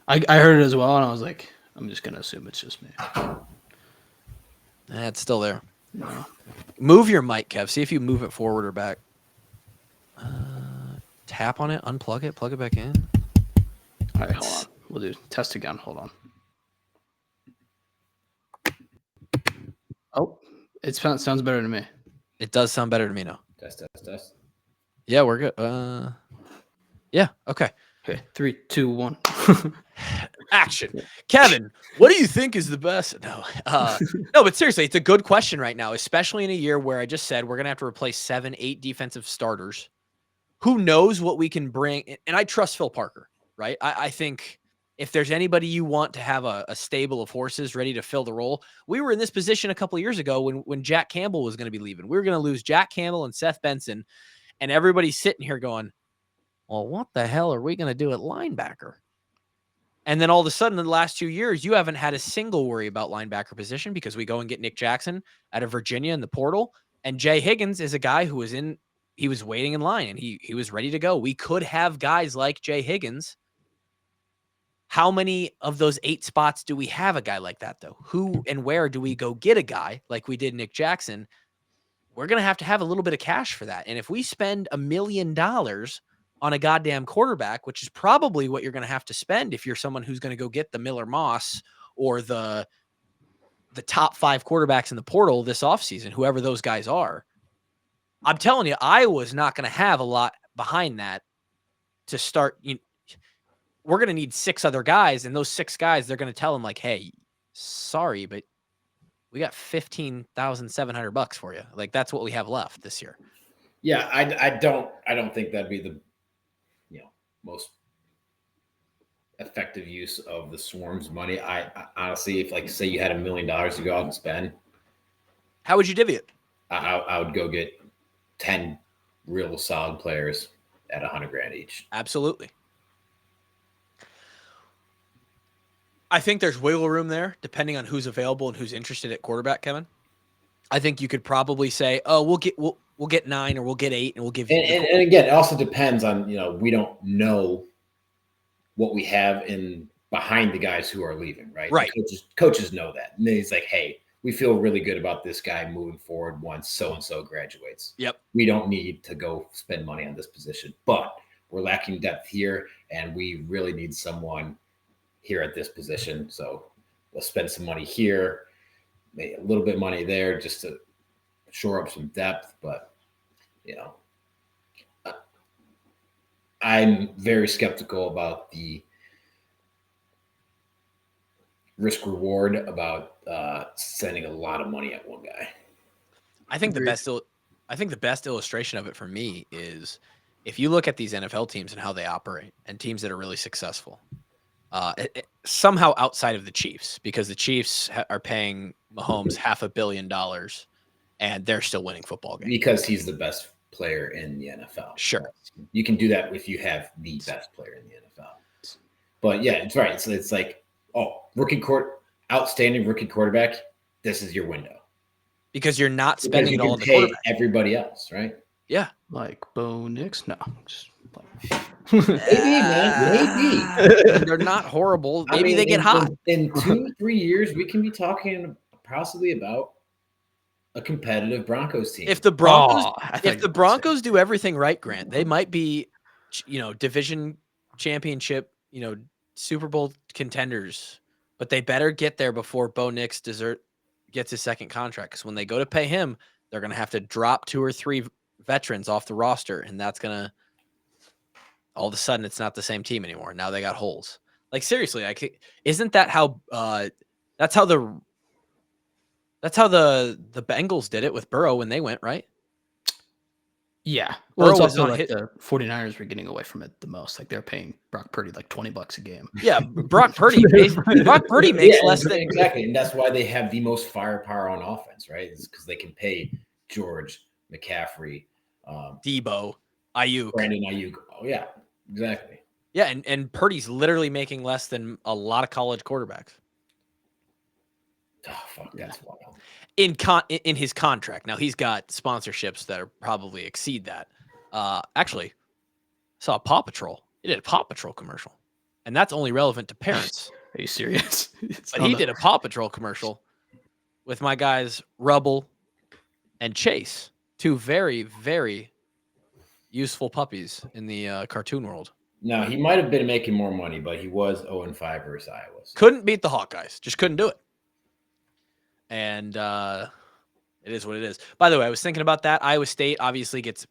I heard it as well, and I was like, I'm just gonna assume it's just me. It's still there. No. Move your mic, Kev. See if you move it forward or back. Tap on it, unplug it, plug it back in. All right, hold on. We'll do test again. Hold on. Oh, it sounds better to me. It does sound better to me now. Test. Yeah, we're good. Yeah, okay. Okay, 3, 2, 1. Action. Kevin, what do you think is the best? No, but seriously, it's a good question right now, especially in a year where I just said we're going to have to replace 7, 8 defensive starters. Who knows what we can bring? And I trust Phil Parker, right? I think if there's anybody you want to have a stable of horses ready to fill the role, we were in this position a couple of years ago when Jack Campbell was going to be leaving. We were going to lose Jack Campbell and Seth Benson, and everybody's sitting here going, well, what the hell are we going to do at linebacker? And then all of a sudden, in the last 2 years, you haven't had a single worry about linebacker position because we go and get Nick Jackson out of Virginia in the portal. And Jay Higgins is a guy who he was waiting in line and he was ready to go. We could have guys like Jay Higgins. How many of those 8 spots do we have a guy like that, though? Who and where do we go get a guy like we did Nick Jackson? We're going to have a little bit of cash for that. And if we spend $1 million on a goddamn quarterback, which is probably what you're going to have to spend if you're someone who's going to go get the Miller Moss or the top 5 quarterbacks in the portal this offseason, whoever those guys are. I'm telling you, Iowa's not going to have a lot behind that to start. We're going to need 6 other guys, and those 6 guys, they're going to tell them like, hey, sorry, but we got $15,700 for you. Like that's what we have left this year. Yeah, I don't think that'd be the most effective use of the Swarm's money. I honestly, if like say you had $1 million to go out and spend, how would you divvy it? I would go get 10 real solid players at $100,000 each. Absolutely. I think there's wiggle room there, depending on who's available and who's interested at quarterback, Kevin. I think you could probably say, "Oh, we'll get 9 or we'll get 8, and we'll give you." And again, it also depends on we don't know what we have in behind the guys who are leaving, right? Right. Coaches know that, and then he's like, "Hey, we feel really good about this guy moving forward once so and so graduates. Yep. We don't need to go spend money on this position, but we're lacking depth here, and we really need someone here at this position. So we'll spend some money here, maybe a little bit of money there just to shore up some depth." But, I'm very skeptical about the risk reward about sending a lot of money at one guy. I think the best illustration of it for me is if you look at these NFL teams and how they operate and teams that are really successful. Somehow outside of the Chiefs, because the Chiefs are paying Mahomes $500 million and they're still winning football games. Because he's the best player in the NFL. Sure. You can do that if you have the best player in the NFL. But yeah, it's right. So it's like, outstanding rookie quarterback, this is your window. Because you're not spending it all on the pay quarterback. Everybody else, right? Yeah. Like Bo Nix? No. Just maybe, man. Maybe. They're not horrible. Maybe they get hot. In 2-3 years, we can be talking possibly about a competitive Broncos team. If the Broncos do everything right, Grant, they might be, division championship, Super Bowl contenders, but they better get there before Bo Nix gets his second contract. Because when they go to pay him, they're going to have to drop 2 or 3 veterans off the roster, and that's going to all of a sudden it's not the same team anymore. Now they got holes. Like seriously, isn't that how that's how the Bengals did it with Burrow when they went, right? Yeah. Well, it's Burrow was also not like the 49ers were getting away from it the most. Like they're paying Brock Purdy like $20 a game. Yeah, Brock Purdy makes less than exactly, and that's why they have the most firepower on offense, right? It's because they can pay George, McCaffrey, Debo, Ayuk, Brandon Ayuk. Oh yeah, exactly. Yeah, and Purdy's literally making less than a lot of college quarterbacks. Oh fuck, that's wild. In his contract. Now he's got sponsorships that are probably exceed that. Actually, saw Paw Patrol. He did a Paw Patrol commercial, and that's only relevant to parents. Are you serious? But he did a Paw Patrol commercial with my guys Rubble and Chase, 2 very, very useful puppies in the cartoon world. No, he might have been making more money, but he was 0-5 versus Iowa. Couldn't beat the Hawkeyes. Just couldn't do it. And it is what it is. By the way, I was thinking about that. Iowa State obviously gets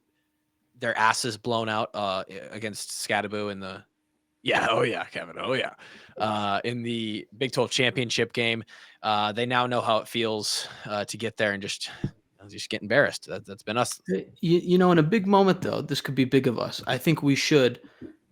their asses blown out against Scatterboo in the Kevin. In the Big 12 championship game. They now know how it feels to get there and just get embarrassed. That's been us. In a big moment, though, this could be big of us. I think we should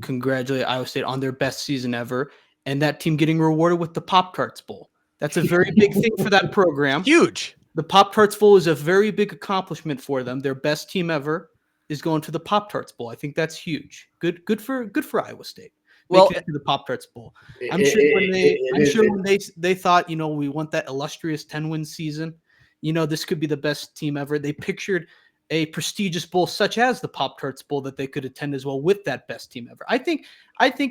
congratulate Iowa State on their best season ever and that team getting rewarded with the Pop-Tarts Bowl. That's a very big thing for that program. Huge. The Pop-Tarts Bowl is a very big accomplishment for them. Their best team ever is going to the Pop-Tarts Bowl. I think that's huge. Good for Iowa State. Well, to the Pop-Tarts Bowl. I'm sure when they thought, we want that illustrious 10-win season. This could be the best team ever. They pictured a prestigious bowl such as the Pop-Tarts Bowl that they could attend as well with that best team ever. I think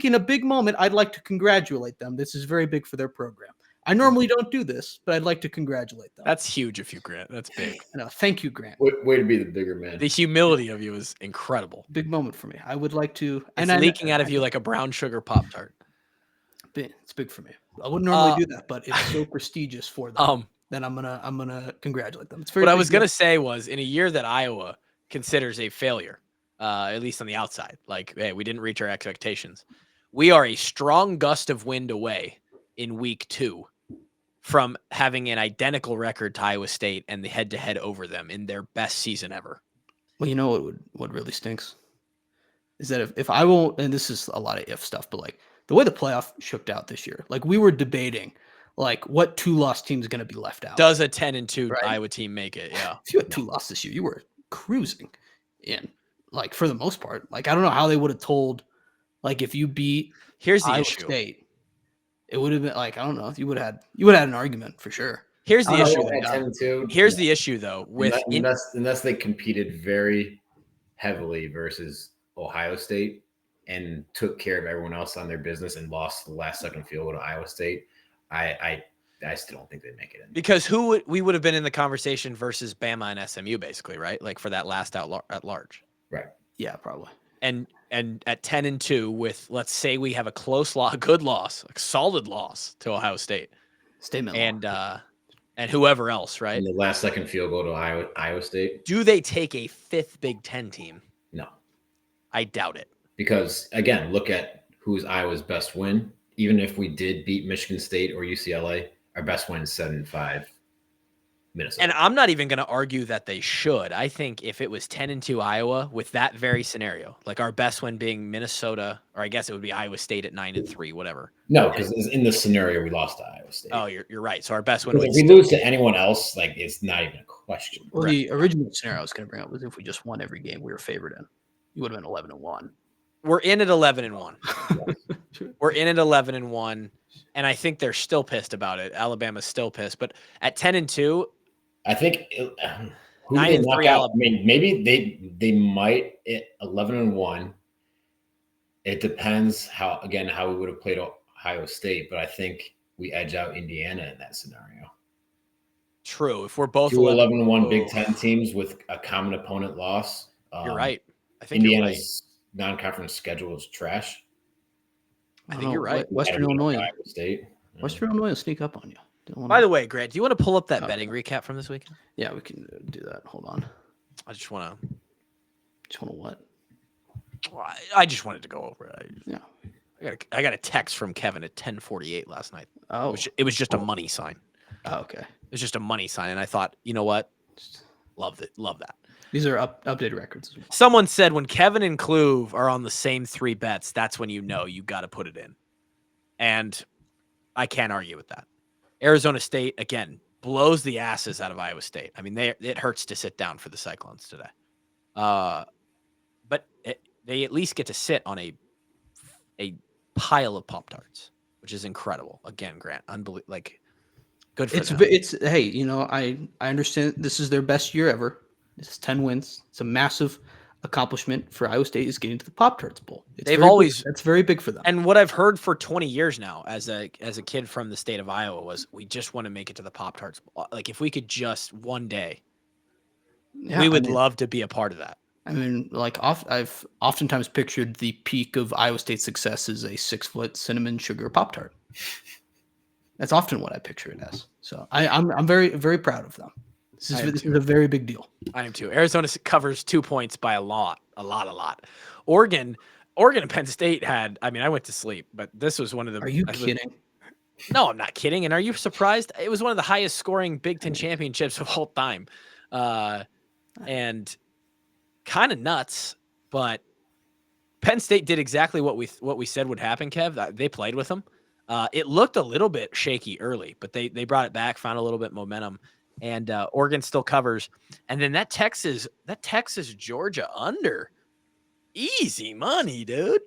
in a big moment, I'd like to congratulate them. This is very big for their program. I normally don't do this, but I'd like to congratulate them. That's huge of you, Grant. That's big. No, thank you, Grant. Way to be the bigger man. The humility of you is incredible. Big moment for me. I would like to. It's leaking out of you like a brown sugar Pop-Tart. It's big for me. I wouldn't normally do that, but it's so prestigious for them. Then I'm gonna congratulate them. It's very. What I was gonna say was, in a year that Iowa considers a failure, at least on the outside, like, hey, we didn't reach our expectations. We are a strong gust of wind away in week 2 from having an identical record to Iowa State and the head-to-head over them in their best season ever. Well, you know what really stinks is that if I won't, and this is a lot of if stuff, but like the way the playoff shook out this year, like we were debating, like what 2-loss team is going to be left out. Does a 10-2 Right. Iowa team make it? Yeah. If you had 2 losses this year, you were cruising in, like for the most part. Like I don't know how they would have told, like if you beat Here's the Iowa issue. State, it would have been like I don't know. You would have had an argument for sure. Here's the issue. At 10-2, Here's the issue though. With unless they competed very heavily versus Ohio State and took care of everyone else on their business and lost the last second field goal to Iowa State, I still don't think they'd make it in. Because we would have been in the conversation versus Bama and SMU, basically, right? Like for that last at large. Right. Yeah, probably. And at 10-2 with, let's say we have a close loss, a good loss, a solid loss to Ohio State. Statement. And whoever else, right? And the last second field goal to Iowa State. Do they take a 5th Big Ten team? No. I doubt it. Because, again, look at who's Iowa's best win. Even if we did beat Michigan State or UCLA, our best win is 7-5 Minnesota. And I'm not even going to argue that they should. I think if it was 10-2 Iowa with that very scenario, like our best win being Minnesota, or I guess it would be Iowa State at 9-3, whatever. No, because in this scenario, we lost to Iowa State. Oh, you're right. So our best win If would we lose to anyone else, like it's not even a question. Well, the original scenario I was going to bring up was if we just won every game we were favored in, you would have been 11-1. We're in at 11-1. We're in at 11-1, and I think they're still pissed about it. Alabama's still pissed, but at 10-2, I think 9-3 I mean, maybe they might at 11-1. It depends how we would have played Ohio State, but I think we edge out Indiana in that scenario. True. If we're both 11-1 Big Ten teams with a common opponent loss, you're right. I think Indiana's non-conference schedule is trash. I think you're right. Western Illinois. Iowa State. Western Illinois will sneak up on you. By the way, Grant, do you want to pull up that betting recap from this weekend? Yeah, we can do that. Hold on. I just want to. Just want to what? I just wanted to go over it. Yeah. I got a text from Kevin at 10:48 last night. Oh. It was just a money sign. Oh, okay. It was just a money sign, and I thought, you know what? Love that. These are updated records as well. Someone said when Kevin and Kluve are on the same 3 bets, that's when you know you got to put it in. And I can't argue with that. Arizona State, again, blows the asses out of Iowa State. I mean, it hurts to sit down for the Cyclones today. But they at least get to sit on a pile of Pop-Tarts, which is incredible. Again, Grant, unbelievable. Like, good for them. It's hey, you know, I understand this is their best year ever. This is 10 wins. It's a massive accomplishment for Iowa State is getting to the Pop-Tarts Bowl. That's very big for them. And what I've heard for 20 years now as a kid from the state of Iowa was we just want to make it to the Pop-Tarts Bowl. Like if we could just one day, we would love to be a part of that. I mean, like I've oftentimes pictured the peak of Iowa State's success as a 6-foot cinnamon sugar Pop-Tart. That's often what I picture it as. So I'm very, very proud of them. This is a very big deal. I am too. Arizona covers 2 points by a lot. Oregon and Penn State had, I mean, I went to sleep, but this was one of the. Are you kidding? No, I'm not kidding. And are you surprised? It was one of the highest scoring Big Ten championships of all time. And kind of nuts, but Penn State did exactly what we said would happen, Kev. They played with them. It looked a little bit shaky early, but they brought it back, found a little bit momentum. And Oregon still covers. And then that Texas Georgia under. Easy money, dude.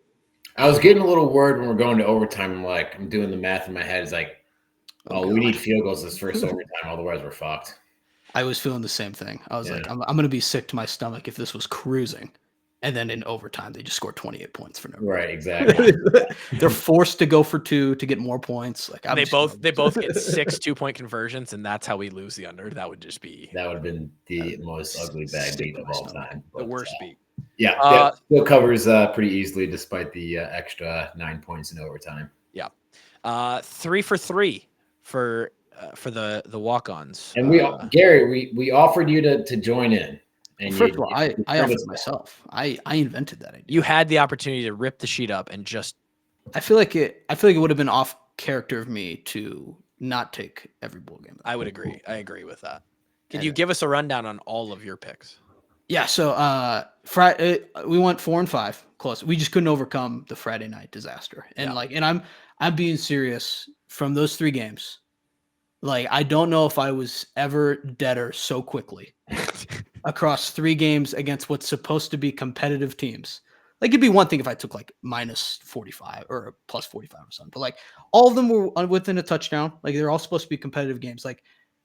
I was getting a little worried when we're going to overtime. I'm doing the math in my head. It's like, we need field goals this first overtime. Otherwise, we're fucked. I was feeling the same thing. I was like, I'm going to be sick to my stomach if this was cruising. And then in overtime, they just scored 28 points for no reason. Right, exactly. They're forced to go for 2 to get more points. Like they both get 6 2-point conversions, and that's how we lose the under. That would have been the most ugly bag beat of all time. The worst beat. Yeah, still covers pretty easily despite the extra 9 points in overtime. Yeah, 3 for 3 for the walk-ons. And Gary, we offered you to join in. And first of all, I offered myself. I invented that idea. You had the opportunity to rip the sheet up and just. I feel like it would have been off character of me to not take every bowl game. I would agree. I agree with that. Can And- you give us a rundown on all of your picks? Yeah, so Friday we went 4-5, close. We just couldn't overcome the Friday night disaster. And I'm being serious from those 3 games. Like, I don't know if I was ever deader so quickly across 3 games against what's supposed to be competitive teams. Like, it'd be one thing if I took like minus 45 or plus 45 or something, but like all of them were within a touchdown. Like, they're all supposed to be competitive games. Like,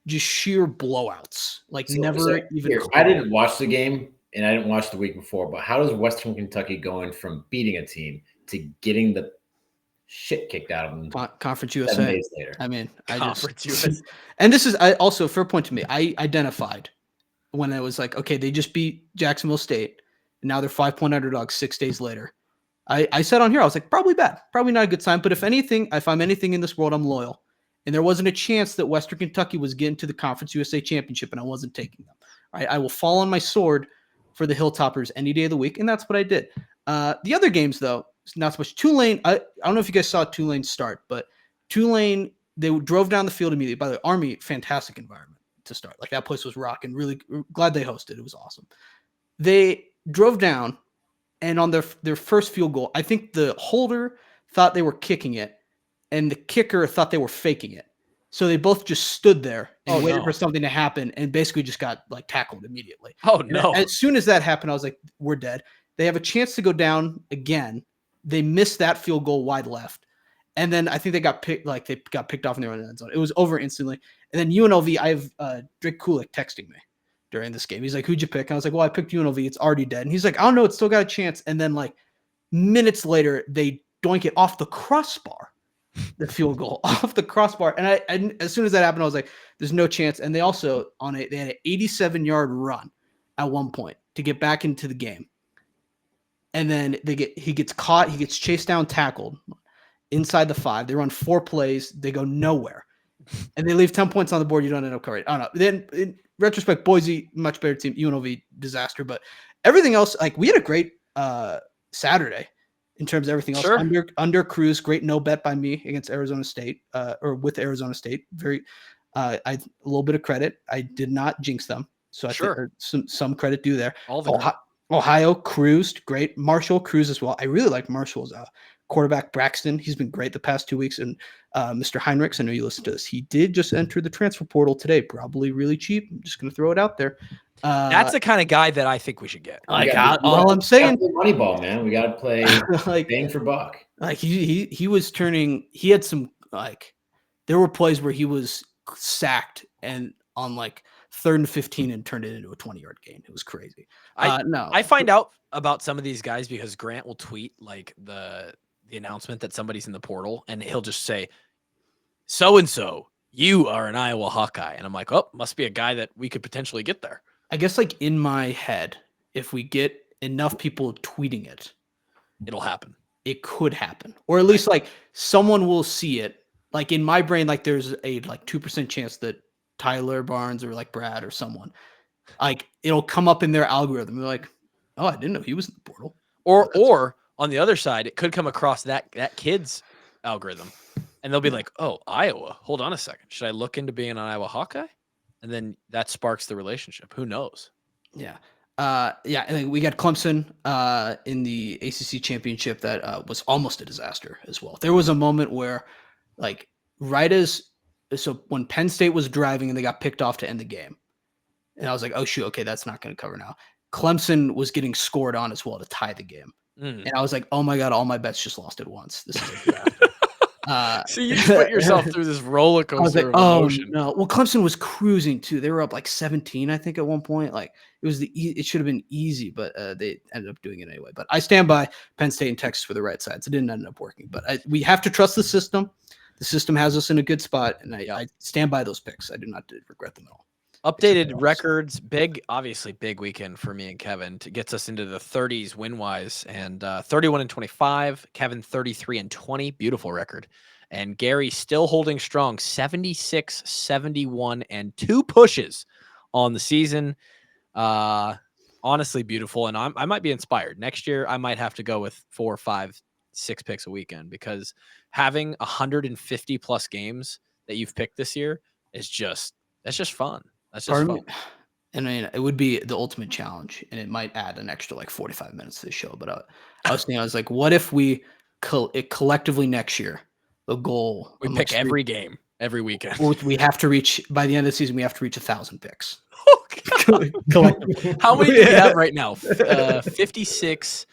just sheer blowouts. Like, never even. Here, I didn't watch the game and I didn't watch the week before, but how does Western Kentucky going from beating a team to getting the shit kicked out of them Conference 7 USA. days later? I mean, Conference USA. And this is also a fair point to me. I identified when I was like, okay, they just beat Jacksonville State, and now they're 5-point underdogs 6 days later. I said on here, I was like, probably bad, probably not a good sign. But if I'm anything in this world, I'm loyal. And there wasn't a chance that Western Kentucky was getting to the Conference USA Championship, and I wasn't taking them. Right? I will fall on my sword for the Hilltoppers any day of the week, and that's what I did. The other games, though, not so much. Tulane, I don't know if you guys saw Tulane start, but Tulane, they drove down the field immediately. By the way, Army, fantastic environment to start. Like, that place was rocking. Really glad they hosted. It was awesome. They drove down, and on their first field goal, I think the holder thought they were kicking it, and the kicker thought they were faking it. So they both just stood there and waited for something to happen, and basically just got like tackled immediately. Oh no! And as soon as that happened, I was like, "We're dead." They have a chance to go down again. They missed that field goal wide left, and then I think they got picked. Like, they got picked off in their own end zone. It was over instantly. And then UNLV, I have Drake Kulik texting me during this game. He's like, "Who'd you pick?" And I was like, "Well, I picked UNLV. It's already dead." And he's like, "I don't know. It's still got a chance." And then like minutes later, they doink it off the crossbar. The field goal off the crossbar. And I as soon as that happened, I was like, there's no chance. And they also they had an 87-yard run at one point to get back into the game. And then he gets caught, he gets chased down, tackled inside the 5. They run 4 plays, they go nowhere. And they leave 10 points on the board, you don't end up covering. I don't know. Then in retrospect, Boise, much better team, UNLV disaster. But everything else, like, we had a great Saturday. In terms of everything else, sure. under Cruz, great no bet by me against Arizona State, or with Arizona State. Very, a little bit of credit. I did not jinx them, so I think some credit due there. Ohio cruised, great. Marshall cruised as well. I really like Marshall's quarterback Braxton. He's been great the past 2 weeks. And Mr. Heinrichs, I know you listen to this. He did just enter the transfer portal today, probably really cheap. I'm just going to throw it out there. That's the kind of guy that I think we should get. Like, all I'm saying, Moneyball, man. We got to play like bang for buck. Like, he was turning. He had some, like, there were plays where he was sacked and on like 3rd and 15 and turned it into a 20-yard gain. It was crazy. I find out about some of these guys because Grant will tweet like the announcement that somebody's in the portal, and he'll just say, "So and so, you are an Iowa Hawkeye," and I'm like, "Oh, must be a guy that we could potentially get there." I guess, like, in my head, if we get enough people tweeting it, it'll happen. It could happen, or at least like someone will see it. Like, in my brain, like, there's a like 2% chance that Tyler Barnes or like Brad or someone, like, it'll come up in their algorithm. They're like, "Oh, I didn't know he was in the portal." Or on the other side, it could come across that kid's algorithm, and they'll be like, "Oh, Iowa. Hold on a second. Should I look into being an Iowa Hawkeye?" And then that sparks the relationship. Who knows? Yeah. And then we got Clemson in the ACC championship that was almost a disaster as well. There was a moment where, like, when Penn State was driving and they got picked off to end the game, and I was like, "Oh shoot, okay, that's not going to cover now." Clemson was getting scored on as well to tie the game, and I was like, "Oh my god, all my bets just lost at once." This is a disaster. So you put yourself through this roller coaster of emotion. No. Well, Clemson was cruising too. They were up like 17, I think, at one point. Like, it should have been easy, but they ended up doing it anyway. But I stand by Penn State and Texas for the right sides. It didn't end up working, but we have to trust the system. The system has us in a good spot, and I stand by those picks. I do not regret them at all. Updated records, obviously big weekend for me and Kevin. Gets us into the 30s win-wise, and 31-25. Kevin 33-20, beautiful record. And Gary still holding strong, 76, 71, and 2 pushes on the season. Honestly, beautiful, and I might be inspired. Next year, I might have to go with 4, 5, 6 picks a weekend, because having 150 plus games that you've picked this year is just fun. That's just Part of fun. me, and I mean, it would be the ultimate challenge, and it might add an extra like 45 minutes to the show. But I was thinking, I was like, what if we collectively next year, the goal We pick every game every weekend. we have to reach by the end of the season. We have to reach 1,000 picks. Oh, Collectively. how many do we have right now? 56.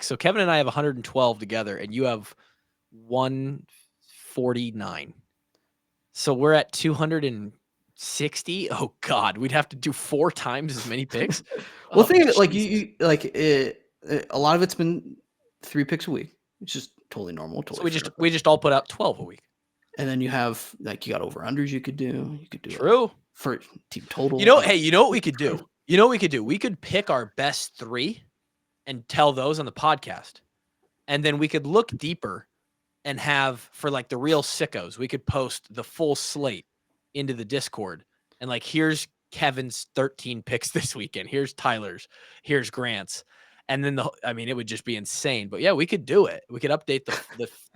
So Kevin and I have 112 together, and you have 149. So we're at 260. Oh God, we'd have to do 4 times as many picks. Well, think of it like you like a lot of it's been 3 picks a week, which is totally normal. Totally so we just all put out 12 a week. And then you have like you got over unders you could do. You could do True for team total. Hey, you know what we could do? We could pick our best 3 and tell those on the podcast. And then we could look deeper and have, for like the real sickos, we could post the full slate into the Discord. And like, here's Kevin's 13 picks this weekend. Here's Tyler's. Here's Grant's. And then it would just be insane. But yeah, we could do it. We could update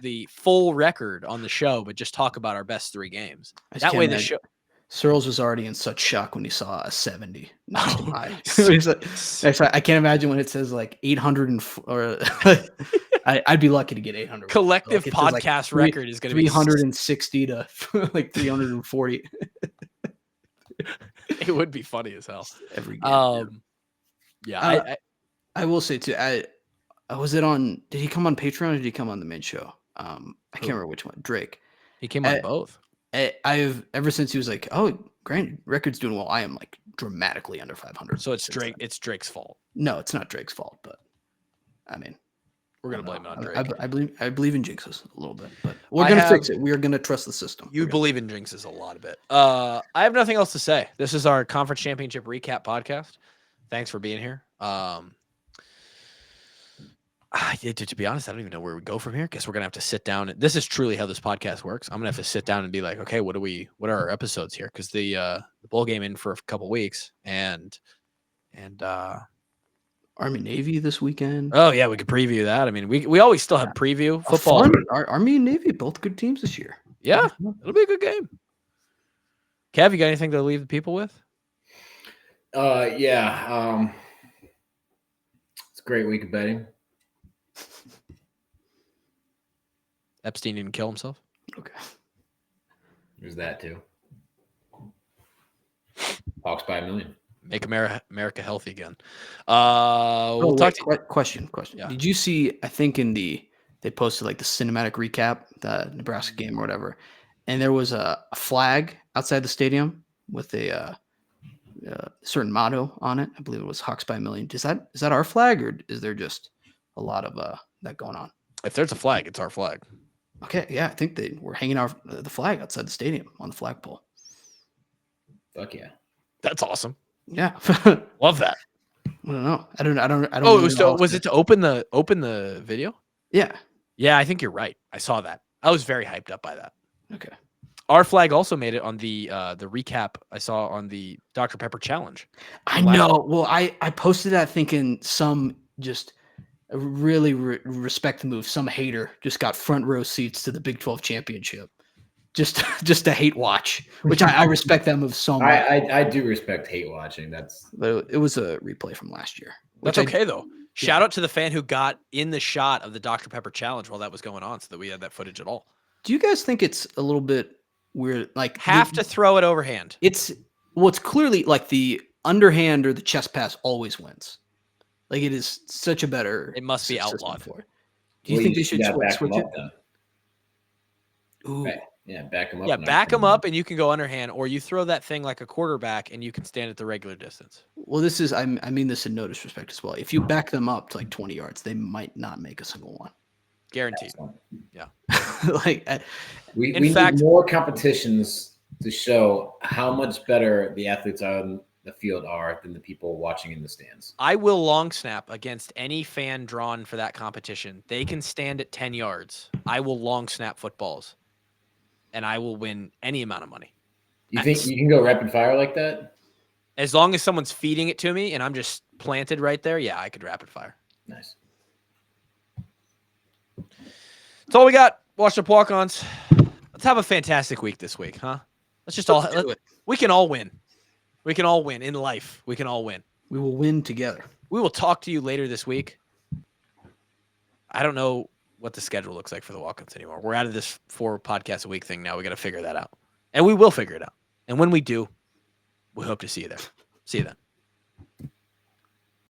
the full record on the show, but just talk about our best 3 games. That way, the show. Searles was already in such shock when he saw a 70 next to mine. I can't imagine when it says like 800 or I'd be lucky to get 800. Collective podcast record is going to be 360 to like 340. It would be funny as hell every game. Yeah. I will say too. Was it on? Did he come on Patreon or did he come on the main show? I can't remember which one. Drake. He came on both. I've ever since he was like, "Oh, Grant, record's doing well." I am like dramatically under 500. So it's Drake. It's Drake's fault. No, it's not Drake's fault, but I mean, we're gonna blame it on Drake. I believe in jinxes a little bit, but we're gonna fix it. We are gonna trust the system. You believe in jinxes a lot of it. I have nothing else to say. This is our conference championship recap podcast. Thanks for being here. To be honest, I don't even know where we go from here. Guess we're gonna have to sit down. This is truly how this podcast works. I'm gonna have to sit down and be like, okay, what are our episodes here? Because the bowl game in for a couple weeks and Army Navy this weekend. Oh yeah, we could preview that. I mean, we always still have preview football. Army and Navy, both good teams this year. Yeah, it'll be a good game. Kev, you got anything to leave the people with? Yeah. It's a great week of betting. Epstein didn't kill himself. Okay. There's that too. Hawks by 1 million. Make America healthy again. We'll talk to question. Yeah. Did you see? I think they posted like the cinematic recap, the Nebraska game or whatever, and there was a flag outside the stadium with a certain motto on it. I believe it was Hawks by 1 million. Is that our flag or is there just a lot of that going on? If there's a flag, it's our flag. Okay, yeah, I think they were hanging out the flag outside the stadium on the flagpole. Fuck yeah, that's awesome. Yeah, love that. I don't know. I don't. Oh, was it to open the video? Yeah. Yeah, I think you're right. I saw that. I was very hyped up by that. Okay. Our flag also made it on the recap I saw on the Dr. Pepper challenge. I know. Well, I posted that thinking some just really respect the move. Some hater just got front row seats to the Big 12 championship. Just a hate watch, which I respect that move so much. I do respect hate watching. But it was a replay from last year. That's okay though. Shout out to the fan who got in the shot of the Dr. Pepper challenge while that was going on, so that we had that footage at all. Do you guys think it's a little bit weird? Like have to throw it overhand. It's clearly like the underhand or the chest pass always wins. Like it is such a better. It must be outlawed for it. Do you think they should switch it? Ooh. Right. Yeah, back them up. Yeah, back them up, and you can go underhand, or you throw that thing like a quarterback, and you can stand at the regular distance. Well, this is I mean this in no disrespect as well. If you back them up to like 20 yards, they might not make a single one. Guaranteed. Yeah. We need more competitions to show how much better the athletes on the field are than the people watching in the stands. I will long snap against any fan drawn for that competition. They can stand at 10 yards. I will long snap footballs, and I will win any amount of money. You think you can go rapid fire like that? As long as someone's feeding it to me and I'm just planted right there, yeah, I could rapid fire. Nice. That's all we got. Watch the walk-ons. Let's have a fantastic week this week, huh? Let's just Let's do it. we can all win. We can all win in life. We can all win. We will win together. We will talk to you later this week. I don't know what the schedule looks like for the walk-ins anymore. We're out of this 4 podcasts a week thing now. We got to figure that out. And we will figure it out. And when we do, we hope to see you there. See you then.